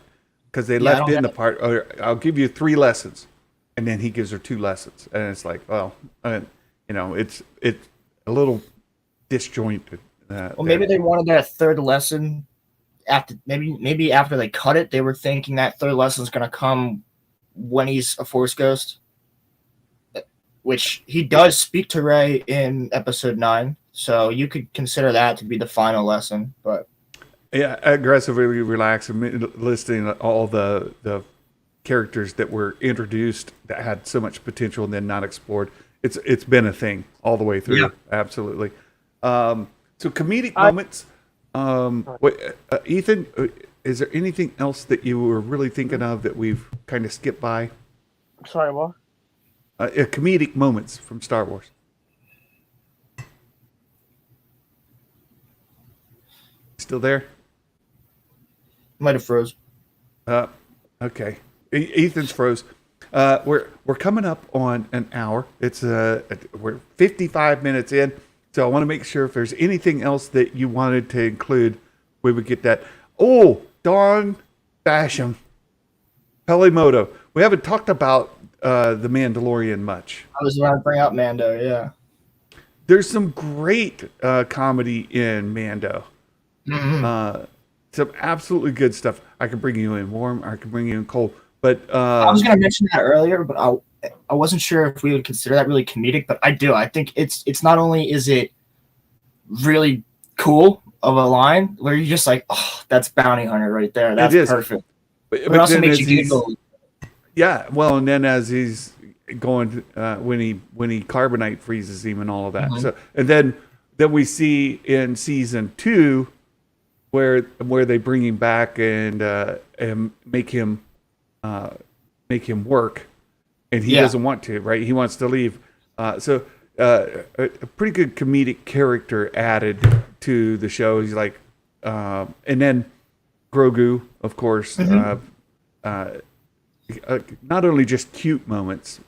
because they Yeah, I left don't in the get it. part, or I'll give you 3 lessons, and then he gives her 2 lessons, and it's like, well, it's a little disjointed. Well, maybe they wanted that third lesson after maybe after they cut it, they were thinking that third lesson is gonna come when he's a Force ghost, which he does speak to Rey in episode 9. So you could consider that to be the final lesson. But Yeah, aggressively relax and listing all the characters that were introduced that had so much potential and then not explored. It's been a thing all the way through. Yeah. Absolutely. So comedic moments. Ethan, is there anything else that you were really thinking of that we've kind of skipped by? Sorry, what? Comedic moments from Star Wars. Still there? might have froze. Okay. Ethan's froze. We're coming up on an hour. It's we're 55 minutes in, so I want to make sure if there's anything else that you wanted to include, we would get that. Oh, Dawn Basham, Pelimoto. We haven't talked about the Mandalorian much. I was about to bring up Mando. Yeah. There's some great comedy in Mando. Mhm. Some absolutely good stuff. I can bring you in warm. I can bring you in cold. But I was going to mention that earlier, but I wasn't sure if we would consider that really comedic. But I do. I think it's not only is it really cool of a line where you're just like, oh, that's Bounty Hunter right there. That's It is. perfect. but But it also then makes as you he's- giggle. Yeah, well, and then as he's going when he carbonite freezes him and all of that. Mhm. So and then we see in season 2 where they bring him back and make him work, and he Yeah. doesn't want to, right? He wants to leave. So a pretty good comedic character added to the show. He's like, and then Grogu, of course. Not only just cute moments,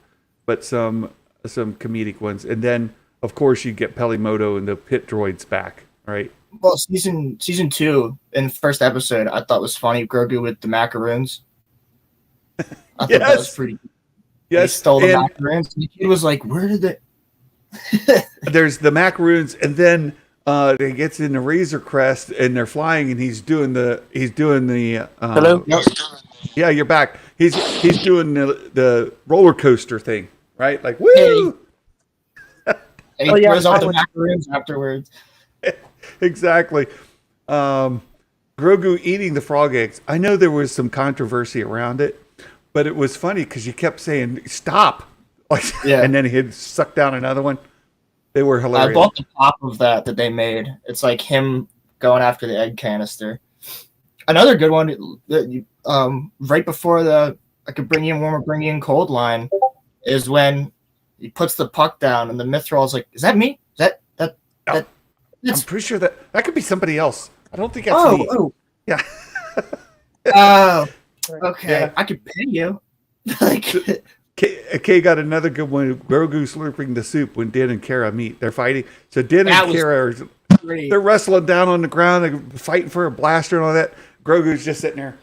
but some comedic ones. And then, of course, you get Pelimoto and the pit droids back, right? Well, season 2 in the first episode, I thought was funny. Grogu with the macaroons. I thought that was Yes. pretty. He Yes, stole the and macaroons. And the kid was like, "Where did they?" there's the macaroons, and then he gets in the Razor Crest, and they're flying, and he's doing the Hello? Yep. Yeah, you're back. He's doing the roller coaster thing, right? Like woo! And he Oh, yeah, throws out I the would- macaroons afterwards. Exactly. Grogu eating the frog eggs. I know there was some controversy around it, but it was funny because you kept saying stop, like, Yeah. and then he'd suck down another one. They were I hilarious. bought the top of that they made. It's like him going after the egg canister. Another good one, right before the "I could bring you in warm or bring you in cold" line, is when he puts the puck down and the Mithral's like, "Is that me? Is that?" I'm It's, pretty sure that could be somebody else. I don't think that's me. Yeah. Oh, okay. Yeah. I could pay you. Like, Kay got another good one. Grogu slurping the soup when Din and Kara meet. They're fighting. So Din That and was Kara are great. they're wrestling down on the ground, they're fighting for a blaster and all that. Grogu's just sitting there.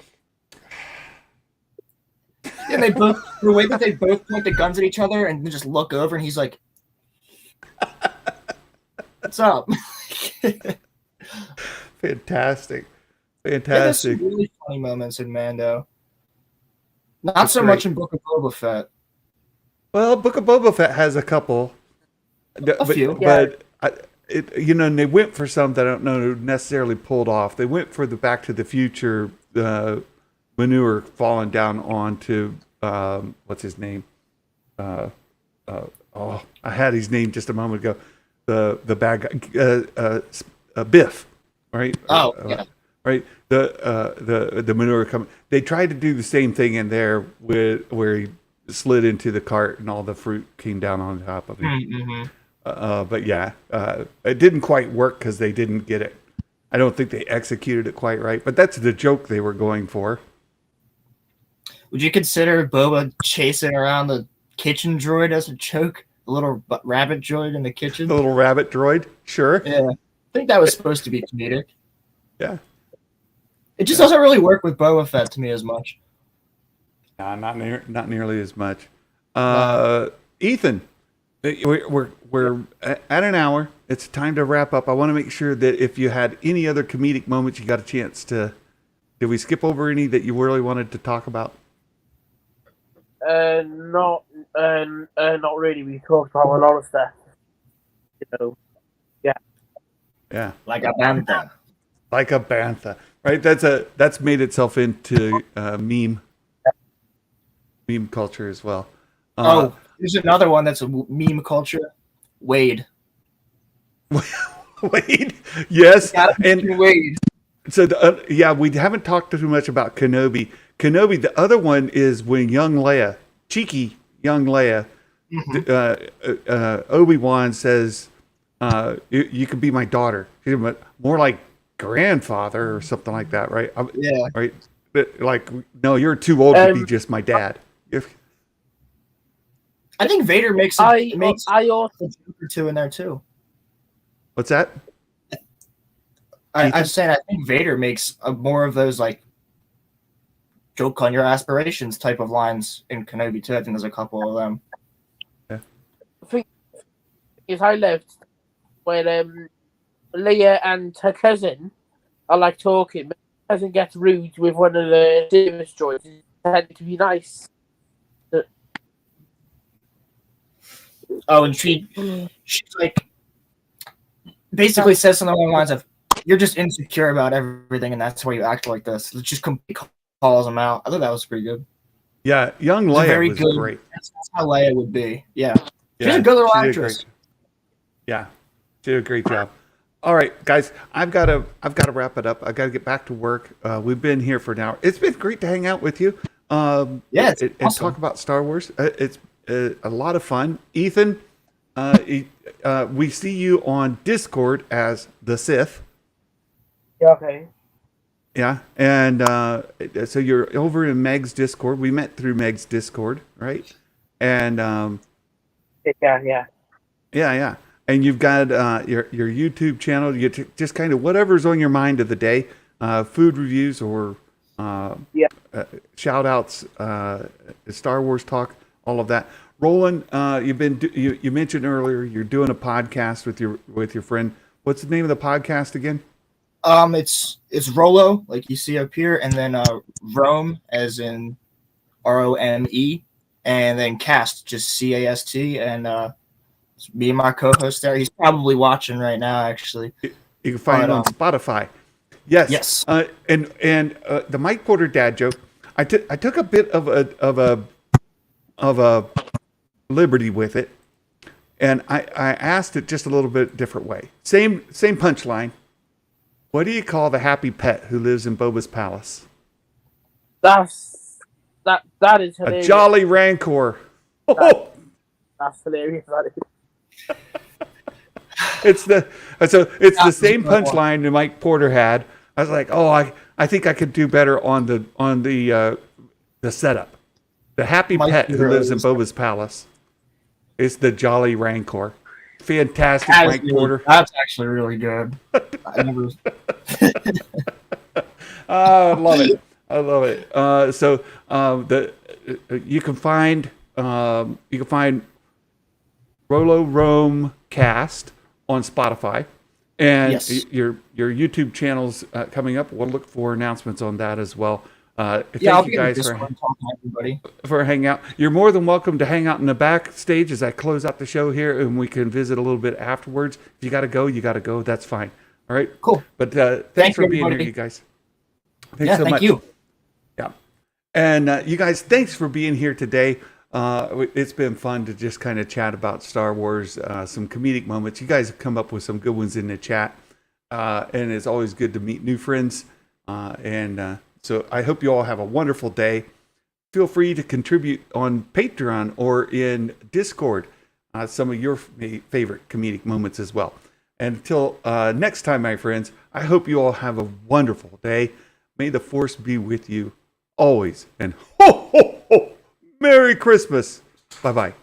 And they both, the way that they both point the guns at each other and then just look over, and he's like, "What's up?" Fantastic. Yeah, there's Fantastic. some really funny moments in Mando. Not That's so great. much in Book of Boba Fett. Well, Book of Boba Fett has a couple. A few. But and they went for some that I don't know necessarily pulled off. They went for the Back to the Future manure falling down onto what's his name? I had his name just a moment ago. The bad guy, Biff, right? Oh, yeah. Right. The manure coming. They tried to do the same thing in there where he slid into the cart and all the fruit came down on top of him. Mm-hmm. But yeah, it didn't quite work because they didn't get it. I don't think they executed it quite right. But that's the joke they were going for. Would you consider Boba chasing around the kitchen droid as a joke? The little rabbit droid in the kitchen? The little rabbit droid, sure. Yeah. I think that was supposed to be comedic. Yeah. It just doesn't really work with Boba Fett to me as much. Nah, not nearly as much. Ethan, we're at an hour. It's time to wrap up. I want to make sure that if you had any other comedic moments, you got a chance to. Did we skip over any that you really wanted to talk about? Not really. We talked about a lot of stuff. Yeah. Like a bantha. Like a bantha, right? That's made itself into meme culture as well. There's another one that's a meme culture. Wade. Wade, yes, and Wade. so we haven't talked too much about Kenobi. Kenobi, the other one is when young Leia, cheeky young Leia, Obi-Wan says, "You can be my daughter." More like grandfather or something like that, right? Yeah. Right. Like, no, you're too old to be just my dad. I think Vader makes I also a joke or two in there too. What's that? I'm saying I think Vader makes more of those like joke on your aspirations type of lines in Kenobi too. I think there's a couple of them. think is I loved when Leia and her cousin are like talking, but her cousin gets rude with one of the service droids. Pretending to be nice. Oh, and she's like basically says something along the lines of, "You're just insecure about everything, and that's why you act like this." It just completely calls him out. I thought that was pretty good. Yeah, young Leia was great. That's how Leia would be. Yeah, she's a good little actress. Yeah, she did a great job. All right, guys, I've got to wrap it up. I got to get back to work. We've been here for an hour. It's been great to hang out with you. And talk about Star Wars. It's a lot of fun. Ethan, we see you on Discord as the Sith. Yeah, okay. Yeah, and so you're over in Meg's Discord. We met through Meg's Discord, right? And yeah. And you've got your YouTube channel. You just kind of whatever's on your mind of the day, food reviews or shout outs, Star Wars talk, all of that. Roland, you mentioned earlier you're doing a podcast with your friend. What's the name of the podcast again? It's Rolo, like you see up here, and then Rome, as in Rome, and then Cast, just CAST, and it's me and my co-host there. He's probably watching right now, actually. You can find it on Spotify. Yes. And the Mike Porter dad joke. I took a bit of a liberty with it, and I asked it just a little bit different way. Same punchline. What do you call the happy pet who lives in Boba's palace? That is hilarious. A jolly rancor. That's hilarious. It's the same punchline that Mike Porter had. I was like, I think I could do better on the setup. The happy pet who lives in Boba's palace is the jolly rancor. Fantastic, Mike Porter. That's actually really good. I love it. I love it. You can find Rolo Rome Cast on Spotify, and your YouTube channel's coming up. We'll look for announcements on that as well. Thank you guys for hanging out. You're more than welcome to hang out in the backstage as I close out the show here, and we can visit a little bit afterwards. If you got to go, you got to go. That's fine. All right. Cool. But thanks for being here, you guys. Thanks so much. Thank you. Yeah. And you guys, thanks for being here today. It's been fun to just kind of chat about Star Wars, some comedic moments. You guys have come up with some good ones in the chat, and it's always good to meet new friends. So I hope you all have a wonderful day. Feel free to contribute on Patreon or in Discord, some of your favorite comedic moments as well. And until next time, my friends, I hope you all have a wonderful day. May the Force be with you always. And ho, ho, ho, Merry Christmas. Bye-bye.